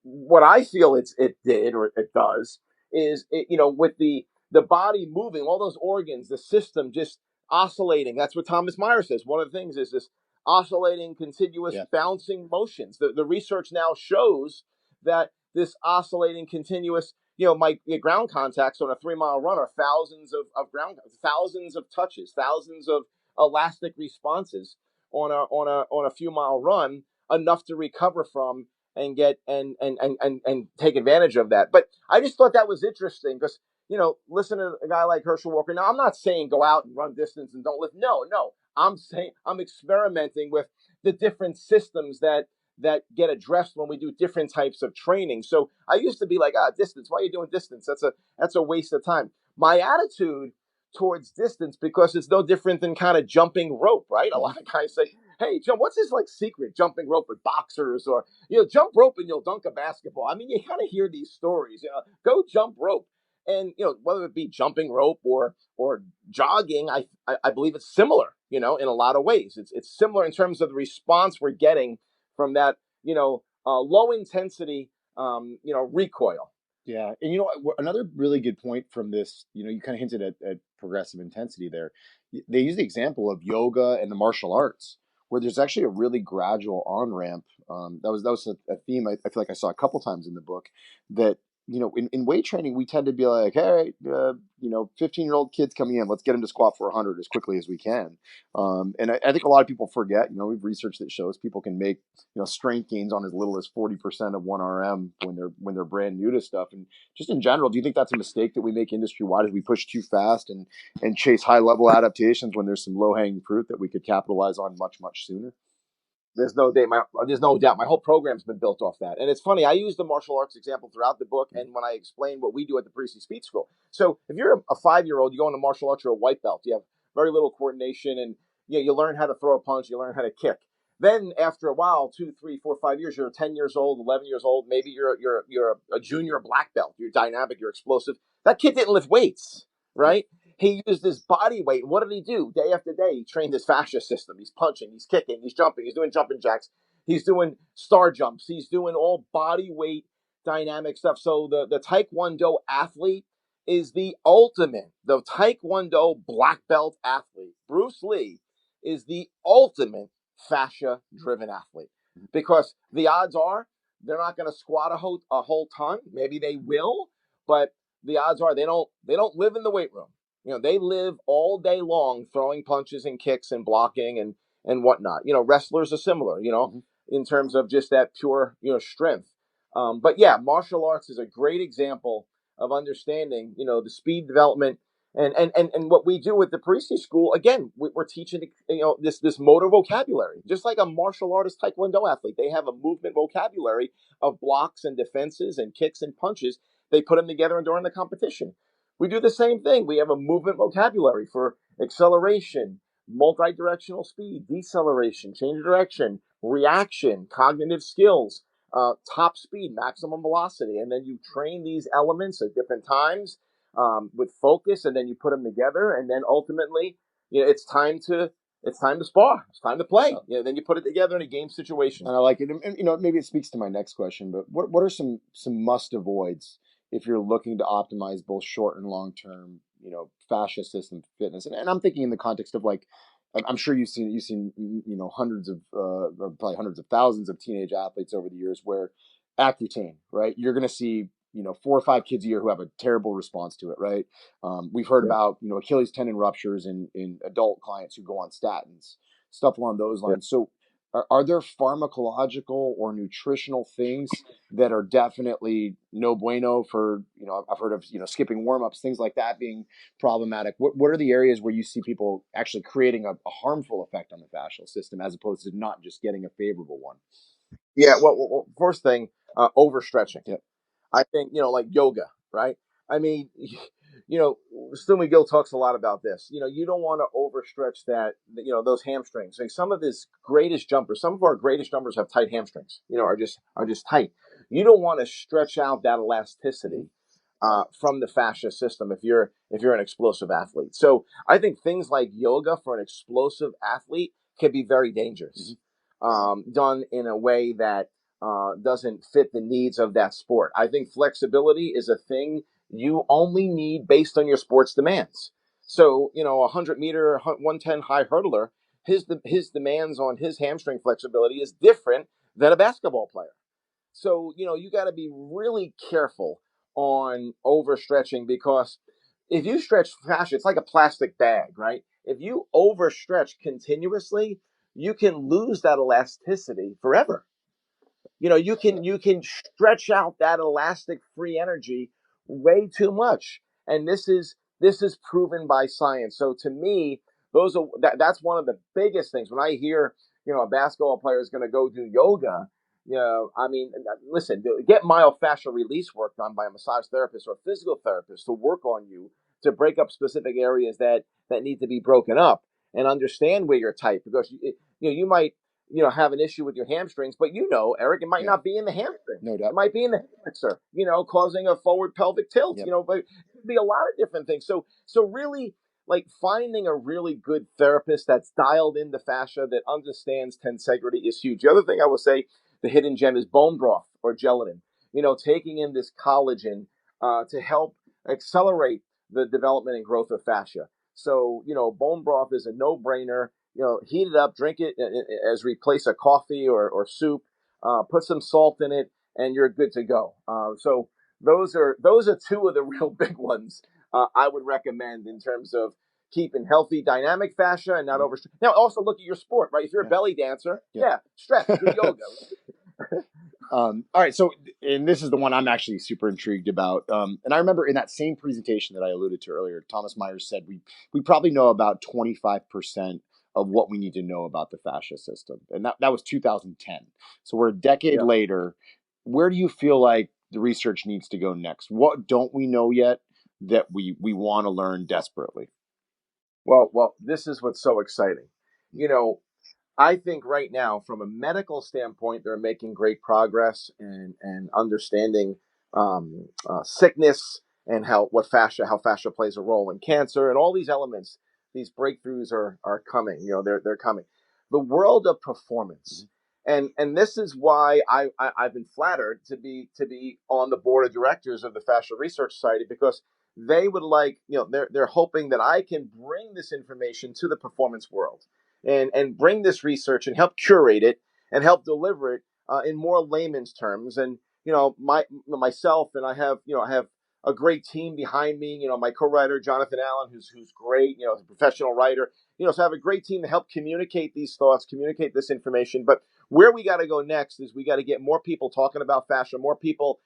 Speaker 4: what I feel it did or it does is with the body moving, all those organs, the system just oscillating. That's what Thomas Meyer says. One of the things is this oscillating, continuous, bouncing motions. The research now shows that this oscillating, continuous, my ground contacts on a 3 mile run are thousands of ground, thousands of touches, thousands of elastic responses on a few mile run, enough to recover from and get and take advantage of that. But I just thought that was interesting because listen to a guy like Herschel Walker. Now, I'm not saying go out and run distance and don't lift. No. I'm saying I'm experimenting with the different systems that get addressed when we do different types of training. So I used to be like, distance. Why are you doing distance? That's a waste of time. My attitude towards distance, because it's no different than kind of jumping rope, right? A lot of guys say, hey, Jim, what's this like secret jumping rope with boxers, or jump rope and you'll dunk a basketball? I mean, you kind of hear these stories. Go jump rope. And whether it be jumping rope or jogging, I believe it's similar. In a lot of ways, it's similar in terms of the response we're getting from that low intensity recoil.
Speaker 3: Yeah, and another really good point from this, you kind of hinted at progressive intensity there. They use the example of yoga and the martial arts, where there's actually a really gradual on ramp. That was a theme I feel like I saw a couple times in the book. That in weight training we tend to be like, hey, 15-year-old kids coming in, let's get them to squat for 100 as quickly as we can. And I think a lot of people forget. We've researched that shows people can make strength gains on as little as 40% of 1 RM when they're brand new to stuff. And just in general, do you think that's a mistake that we make industry wide, as we push too fast and chase high level adaptations when there's some low hanging fruit that we could capitalize on much sooner?
Speaker 4: There's no doubt. My whole program's been built off that. And it's funny, I use the martial arts example throughout the book and when I explain what we do at the Parisi Speed School. So if you're a 5-year-old, you go into martial arts, you're a white belt. You have very little coordination, and you learn how to throw a punch, you learn how to kick. Then after a while, 2, 3, 4, 5 years, you're 10 years old, 11 years old, maybe you're a junior black belt. You're dynamic, you're explosive. That kid didn't lift weights, right? He used his body weight. What did he do? Day after day, he trained his fascia system. He's punching, he's kicking, he's jumping, he's doing jumping jacks, he's doing star jumps, he's doing all body weight dynamic stuff. So the Taekwondo athlete is the ultimate. The Taekwondo black belt athlete, Bruce Lee, is the ultimate fascia-driven athlete, because the odds are they're not going to squat a whole ton. Maybe they will, but the odds are they don't live in the weight room. They live all day long throwing punches and kicks and blocking and whatnot. Wrestlers are similar, in terms of just that pure, strength. But yeah, martial arts is a great example of understanding, the speed development and what we do with the Parisi School. Again, we're teaching, this motor vocabulary, just like a martial artist Taekwondo athlete. They have a movement vocabulary of blocks and defenses and kicks and punches. They put them together during the competition. We do the same thing. We have a movement vocabulary for acceleration, multi-directional speed, deceleration, change of direction, reaction, cognitive skills, top speed, maximum velocity, and then you train these elements at different times with focus, and then you put them together, and then ultimately, it's time to spar. It's time to play. Then you put it together in a game situation.
Speaker 3: And I like it. And maybe it speaks to my next question, but what are some must avoids if you're looking to optimize both short and long term, fascia system fitness? And I'm thinking in the context of, like, I'm sure you've seen hundreds of or probably hundreds of thousands of teenage athletes over the years where Accutane, right? You're going to see 4 or 5 kids a year who have a terrible response to it, right? We've heard about Achilles tendon ruptures in adult clients who go on statins, stuff along those lines. So are there pharmacological or nutritional things that are definitely no bueno for, I've heard of, skipping warm-ups, things like that being problematic? What are the areas where you see people actually creating a harmful effect on the fascial system as opposed to not just getting a favorable one?
Speaker 4: Yeah, well first thing, overstretching.
Speaker 3: Yep.
Speaker 4: I think, like yoga, right? I mean, Stu McGill talks a lot about this. You don't want to overstretch those hamstrings. Like some of our greatest jumpers have tight hamstrings, are just tight. You don't want to stretch out that elasticity from the fascia system if you're an explosive athlete. So I think things like yoga for an explosive athlete can be very dangerous, done in a way that doesn't fit the needs of that sport. I think flexibility is a thing you only need based on your sport's demands. So, a 100-meter, 110 high hurdler, his demands on his hamstring flexibility is different than a basketball player. So, you got to be really careful on overstretching, because if you stretch fascia, it's like a plastic bag, right? If you overstretch continuously, you can lose that elasticity forever. You can stretch out that elastic free energy way too much, and this is proven by science. So to me, that's one of the biggest things when I hear a basketball player is going to go do yoga. I mean, listen, get myofascial release work done by a massage therapist or a physical therapist to work on you to break up specific areas that need to be broken up, and understand where you're tight, because you might have an issue with your hamstrings, but Eric, it might not be in the hamstring.
Speaker 3: No doubt.
Speaker 4: It might be in the hip flexor, causing a forward pelvic tilt, but it could be a lot of different things. So really, like, finding a really good therapist that's dialed into fascia, that understands tensegrity, is huge. The other thing I will say, the hidden gem, is bone broth or gelatin. Taking in this collagen to help accelerate the development and growth of fascia. So, bone broth is a no-brainer. Heat it up, drink it as replace a coffee or soup. Put some salt in it, and you're good to go. So those are two of the real big ones I would recommend in terms of keeping healthy, dynamic fascia and not overstretch. Now, also look at your sport, right? If you're a belly dancer, stretch, do yoga.
Speaker 3: All right. So, and this is the one I'm actually super intrigued about. And I remember in that same presentation that I alluded to earlier, Thomas Myers said we probably know about 25% of what we need to know about the fascia system. And that was 2010. So we're a decade later. Where do you feel like the research needs to go next? What don't we know yet that we want to learn desperately?
Speaker 4: Well, this is what's so exciting. I think right now, from a medical standpoint, they're making great progress and understanding sickness and how fascia plays a role in cancer, and all these elements. These breakthroughs are coming. They're coming. The world of performance, and this is why I've been flattered to be on the board of directors of the Fascial Research Society, because they would like, they're hoping that I can bring this information to the performance world and bring this research and help curate it and help deliver it in more layman's terms. And myself, and I have a great team behind me. My co-writer Jonathan Allen, who's great, a professional writer. So I have a great team to help communicate these thoughts, communicate this information. But where we got to go next is we got to get more people talking about fascia, more people,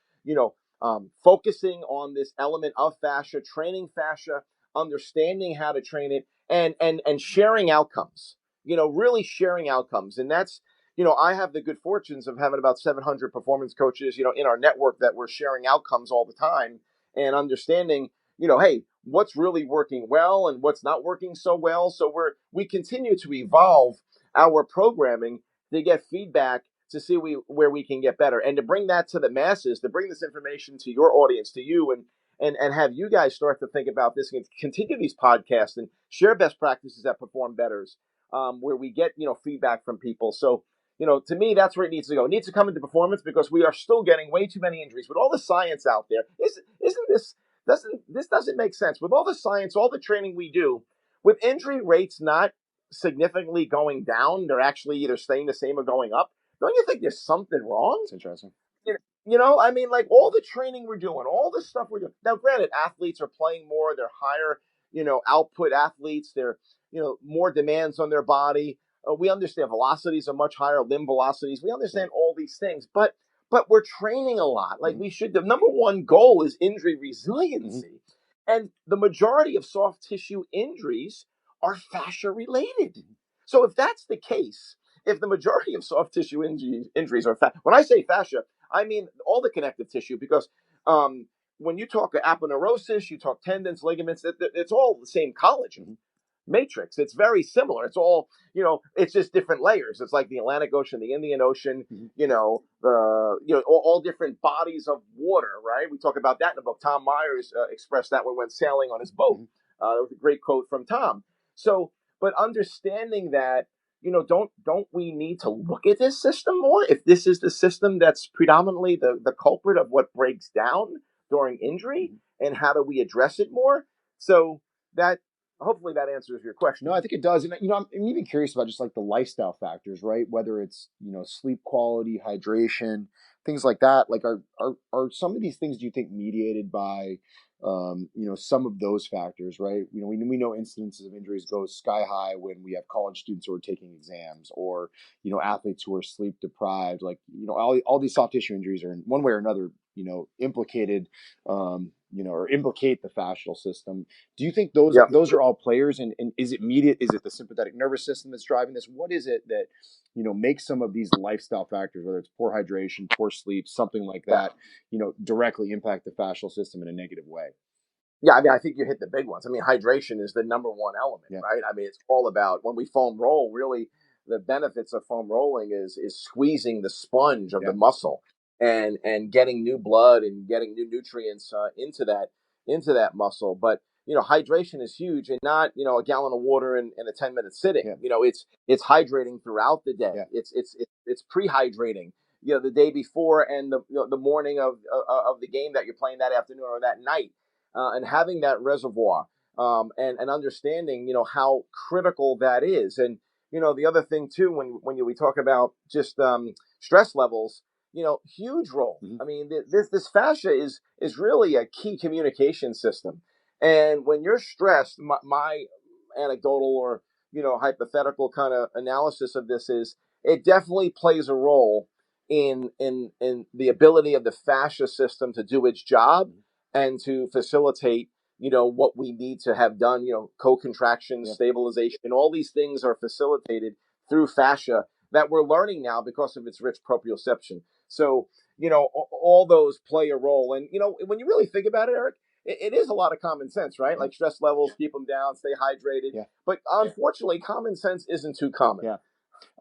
Speaker 4: focusing on this element of fascia, training fascia, understanding how to train it, and sharing outcomes. Really sharing outcomes. And that's, I have the good fortunes of having about 700 performance coaches, in our network, that we're sharing outcomes all the time and understanding, hey, what's really working well and what's not working so well. So we continue to evolve our programming to get feedback to see where we can get better, and to bring that to the masses, to bring this information to your audience, to you, and have you guys start to think about this and continue these podcasts and share best practices that perform betters, where we get feedback from people. So to me, that's where it needs to go. It needs to come into performance, because we are still getting way too many injuries. With all the science out there, doesn't make sense. With all the science, all the training we do, with injury rates not significantly going down, they're actually either staying the same or going up. Don't you think there's something wrong?
Speaker 3: It's interesting.
Speaker 4: I mean, like, all the training we're doing, all the stuff we're doing. Now, granted, athletes are playing more. They're higher, output athletes. They're, more demands on their body. We understand velocities are much higher, limb velocities. We understand all these things, but we're training a lot. Like, we should. The number one goal is injury resiliency, and the majority of soft tissue injuries are fascia related. So if that's the case, if the majority of soft tissue injuries are when I say fascia, I mean all the connective tissue, because when you talk aponeurosis, you talk tendons, ligaments, it's all the same collagen matrix. It's very similar. It's all, it's just different layers. It's like the Atlantic Ocean, the Indian Ocean, all different bodies of water, right? We talk about that in the book. Tom Myers expressed that when we went sailing on his boat. That was a great quote from Tom. So, but understanding that, don't we need to look at this system more? If this is the system that's predominantly the culprit of what breaks down during injury, and how do we address it more? So that, hopefully that answers your question.
Speaker 3: No, I think it does. And, I'm even curious about just like the lifestyle factors, right? Whether it's, sleep quality, hydration, things like that. Like, are some of these things, do you think, mediated by, some of those factors, right? We know incidences of injuries go sky high when we have college students who are taking exams, or, athletes who are sleep deprived. Like, all these soft tissue injuries are in one way or another, implicated, or implicate the fascial system. Do you think those are all players? And is it immediate? Is it the sympathetic nervous system that's driving this? What is it that, makes some of these lifestyle factors, whether it's poor hydration, poor sleep, something like that, directly impact the fascial system in a negative way?
Speaker 4: Yeah, I mean, I think you hit the big ones. I mean, hydration is the number one element, right? I mean, it's all about, when we foam roll, really, the benefits of foam rolling is squeezing the sponge of the muscle, and getting new blood and getting new nutrients into that muscle. But hydration is huge, and not a gallon of water and a 10-minute sitting. It's hydrating throughout the day. It's pre-hydrating. The day before, and the morning of the game that you're playing that afternoon or that night, and having that reservoir, and understanding how critical that is. And the other thing too, when we talk about just stress levels, huge role. I mean, this fascia is really a key communication system. And when you're stressed, my anecdotal or hypothetical kind of analysis of this is, it definitely plays a role in the ability of the fascia system to do its job, and to facilitate what we need to have done. Co-contraction, stabilization, and all these things are facilitated through fascia that we're learning now because of its rich proprioception. So, all those play a role. And, when you really think about it, Eric, it is a lot of common sense, right? Like, stress levels, keep them down, stay hydrated. But unfortunately, common sense isn't too common.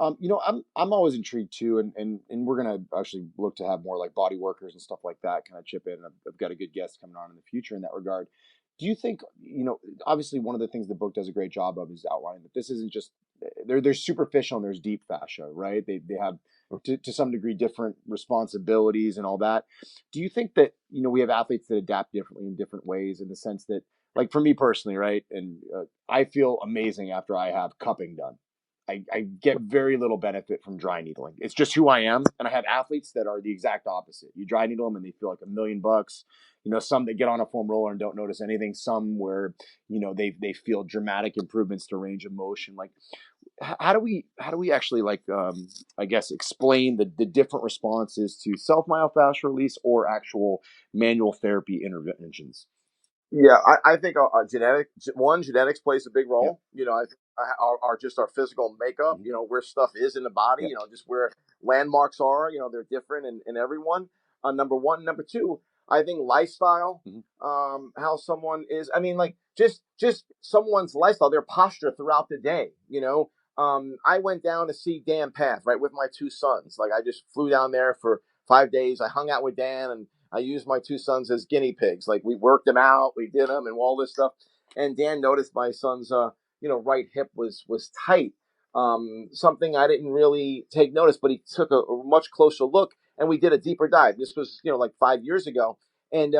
Speaker 3: I'm always intrigued too, and we're gonna actually look to have more like body workers and stuff like that kind of chip in. I've got a good guest coming on in the future in that regard. Do you think, obviously one of the things the book does a great job of is outlining that this isn't just, there's superficial and there's deep fascia, right? They have to some degree different responsibilities and all that. Do you think that, we have athletes that adapt differently in different ways, in the sense that, like, for me personally, right? And I feel amazing after I have cupping done. I get very little benefit from dry needling. It's just who I am. And I have athletes that are the exact opposite. You dry needle them and they feel like $1 million. Some that get on a foam roller and don't notice anything. Some where, they feel dramatic improvements to range of motion. Like, how do we actually, like, I guess, explain the different responses to self-myofascial release or actual manual therapy interventions?
Speaker 4: Yeah, I think genetics plays a big role. Our just our physical makeup, where stuff is in the body, just where landmarks are, they're different in everyone. Number one. Number two, I think lifestyle, how someone is. I mean, like, just someone's lifestyle, their posture throughout the day. I went down to see Dan Path, right, with my two sons. Like, I just flew down there for 5 days. I hung out with Dan, and I used my two sons as guinea pigs. Like, we worked them out, we did them, and all this stuff. And Dan noticed my son's, right hip was tight. Something I didn't really take notice, but he took a much closer look, and we did a deeper dive. This was, like 5 years ago. And,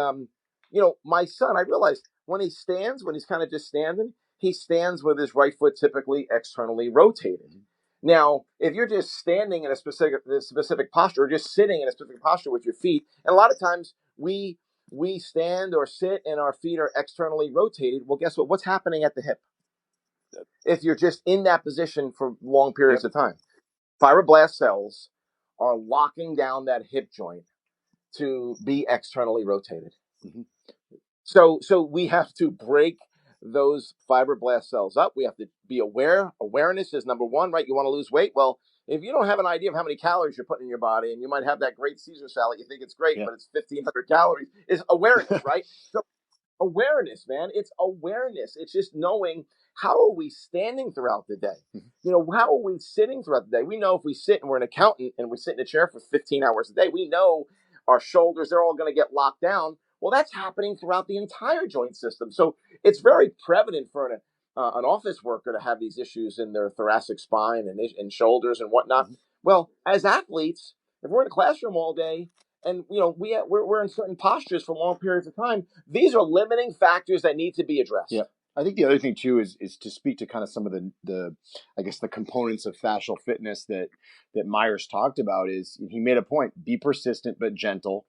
Speaker 4: my son, I realized when he stands, when he's kind of just standing, he stands with his right foot typically externally rotated. Now, if you're just standing in a specific posture, or just sitting in a specific posture with your feet, and a lot of times we stand or sit and our feet are externally rotated. Well, guess what? What's happening at the hip? If you're just in that position for long periods of time, fibroblast cells are locking down that hip joint to be externally rotated.
Speaker 3: Mhm.
Speaker 4: So we have to break those fibroblast cells up. We have to be aware. Awareness is number one, right? You want to lose weight? Well, if you don't have an idea of how many calories you're putting in your body, and you might have that great Caesar salad, you think it's great, but it's 1,500 calories, is awareness, right? So awareness, man. It's awareness. It's just knowing, how are we standing throughout the day? How are we sitting throughout the day? We know if we sit, and we're an accountant and we sit in a chair for 15 hours a day, we know our shoulders, they're all going to get locked down. Well, that's happening throughout the entire joint system. So it's very prevalent for an office worker to have these issues in their thoracic spine and shoulders and whatnot. Mm-hmm. Well, as athletes, if we're in a classroom all day, and we're in certain postures for long periods of time, these are limiting factors that need to be addressed.
Speaker 3: Yeah. I think the other thing too is to speak to kind of some of the I guess the components of fascial fitness that Myers talked about. Is he made a point: be persistent but gentle.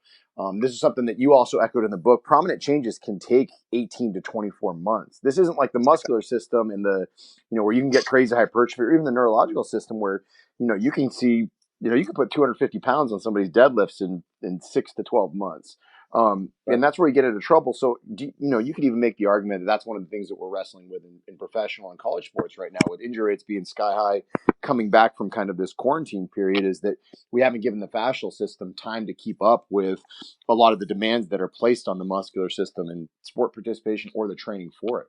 Speaker 3: This is something that you also echoed in the book. Prominent changes can take 18 to 24 months. This isn't like the muscular system and the where you can get crazy hypertrophy, or even the neurological system where you can see you can put 250 pounds on somebody's deadlifts in 6 to 12 months. And that's where you get into trouble. So, you could even make the argument that that's one of the things that we're wrestling with in professional and college sports right now, with injury rates being sky high, coming back from kind of this quarantine period, is that we haven't given the fascial system time to keep up with a lot of the demands that are placed on the muscular system and sport participation or the training for it.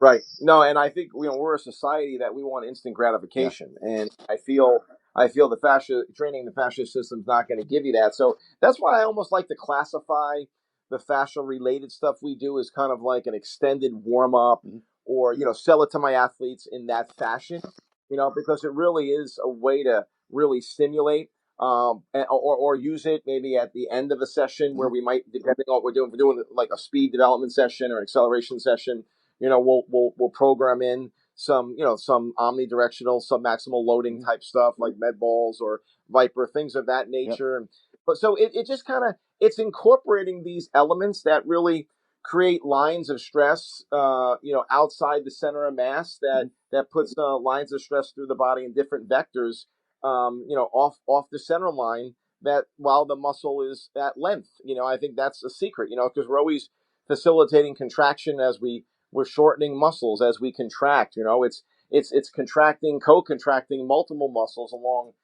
Speaker 4: Right. No, and I think we're a society that we want instant gratification, and I feel the fascia training, the fascia system is not going to give you that. So that's why I almost like to classify the fascial related stuff we do as kind of like an extended warm up, or sell it to my athletes in that fashion, because it really is a way to really stimulate. Or use it maybe at the end of a session where we might, depending on what we're doing, if we're doing like a speed development session or an acceleration session, we'll program in some omnidirectional, submaximal loading type stuff like med balls or Viper, things of that nature. Yep. But so it just kind of, it's incorporating these elements that really create lines of stress, outside the center of mass that puts lines of stress through the body in different vectors, off the center line, that while the muscle is at length. I think that's a secret, because we're always facilitating contraction as we're shortening muscles as we contract. It's contracting, co-contracting multiple muscles along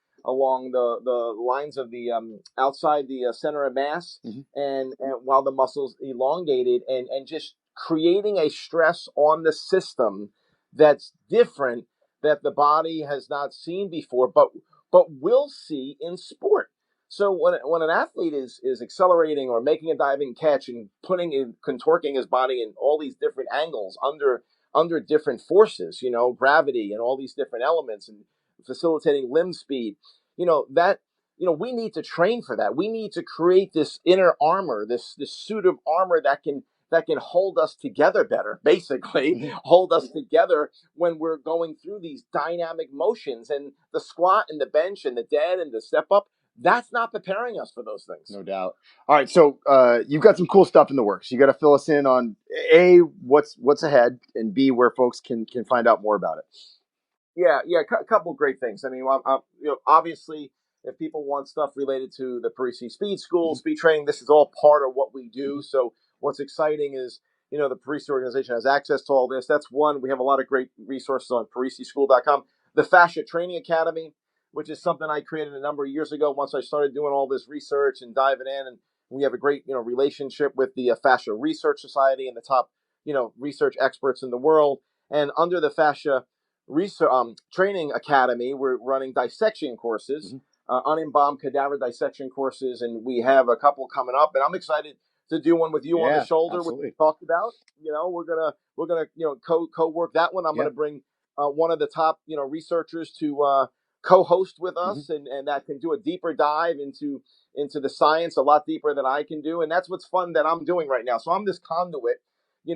Speaker 4: the lines of the outside the center of mass, and while the muscles elongated, and just creating a stress on the system that's different, that the body has not seen before, but will see in sport. So when an athlete is accelerating or making a diving catch and contorting his body in all these different angles under different forces, gravity and all these different elements, and facilitating limb speed, we need to train for that. We need to create this inner armor, this suit of armor that can hold us together better, basically hold us together when we're going through these dynamic motions. And the squat and the bench and the dead and the step up, that's not preparing us for those things.
Speaker 3: No doubt. All right. So you've got some cool stuff in the works. You got to fill us in on A, what's ahead, and B, where folks can find out more about it.
Speaker 4: Yeah. A couple great things. I mean, obviously, if people want stuff related to the Parisi Speed School, speed training, this is all part of what we do. So what's exciting is, the Parisi organization has access to all this. That's one. We have a lot of great resources on parisischool.com. The Fascia Training Academy, which is something I created a number of years ago once I started doing all this research and diving in. And we have a great, relationship with the Fascia Research Society and the top, research experts in the world. And under the Fascia training academy. We're running dissection courses, unembalmed cadaver dissection courses, and we have a couple coming up. And I'm excited to do one with you on the shoulder,
Speaker 3: absolutely.
Speaker 4: which we talked about. We're gonna co-work that one. I'm gonna bring one of the top researchers to co-host with us, and that can do a deeper dive into the science, a lot deeper than I can do. And that's what's fun that I'm doing right now. So I'm this conduit,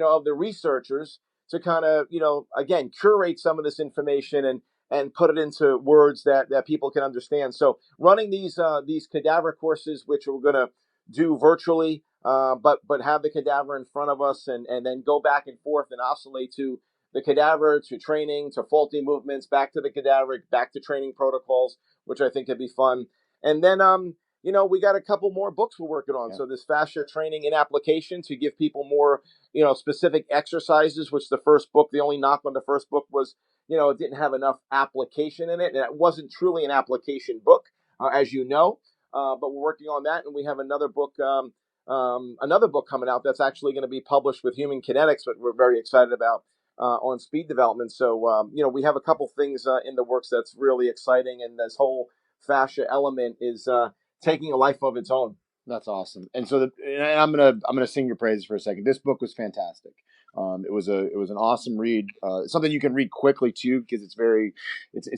Speaker 4: of the researchers to kind of, again, curate some of this information and put it into words that people can understand. So running these cadaver courses, which we're going to do virtually, but have the cadaver in front of us and then go back and forth and oscillate to the cadaver, to training, to faulty movements, back to the cadaver, back to training protocols, which I think could be fun. And then, we got a couple more books we're working on. So this fascia training in application to give people more, specific exercises, which the only knock on the first book was, it didn't have enough application in it. And it wasn't truly an application book, as you know, but we're working on that. And we have another book coming out that's actually going to be published with Human Kinetics, but we're very excited about on speed development. So, we have a couple things in the works that's really exciting. And this whole fascia element is taking a life of its own.
Speaker 3: That's awesome. And so I'm gonna sing your praises for a second. This book was fantastic. It was an awesome read. Something you can read quickly too, because it's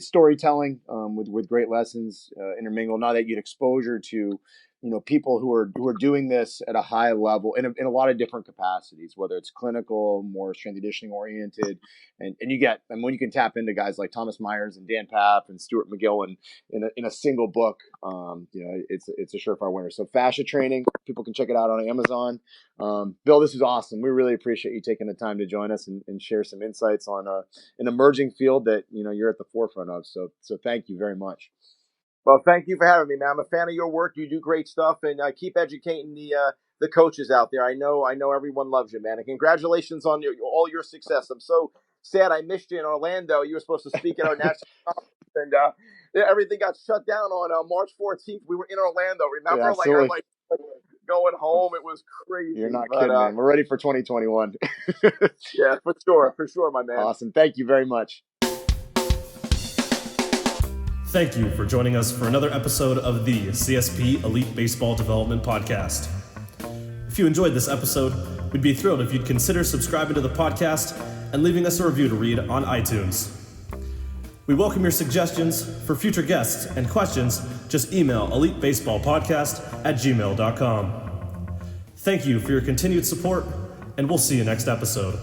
Speaker 3: storytelling with great lessons intermingled. Now that you get exposure to people who are doing this at a high level in a lot of different capacities, whether it's clinical, more strength and conditioning oriented, and when you can tap into guys like Thomas Myers and Dan Papp and Stuart McGill in a single book, it's a surefire winner. So fascia training, people can check it out on Amazon. Bill, this is awesome. We really appreciate you taking the time to join us and share some insights on an emerging field that you're at the forefront of. So thank you very much.
Speaker 4: Well, thank you for having me, man. I'm a fan of your work. You do great stuff, and keep educating the coaches out there. I know everyone loves you, man. And congratulations on all your success. I'm so sad I missed you in Orlando. You were supposed to speak at our national conference, and everything got shut down on March 14th. We were in Orlando. Remember,
Speaker 3: absolutely.
Speaker 4: Going home. It was crazy.
Speaker 3: You're not kidding, man. We're ready for 2021.
Speaker 4: Yeah, for sure, my man.
Speaker 3: Awesome. Thank you very much.
Speaker 1: Thank you for joining us for another episode of the CSP Elite Baseball Development Podcast. If you enjoyed this episode, we'd be thrilled if you'd consider subscribing to the podcast and leaving us a review to read on iTunes. We welcome your suggestions for future guests and questions. Just email elitebaseballpodcast@gmail.com. Thank you for your continued support, and we'll see you next episode.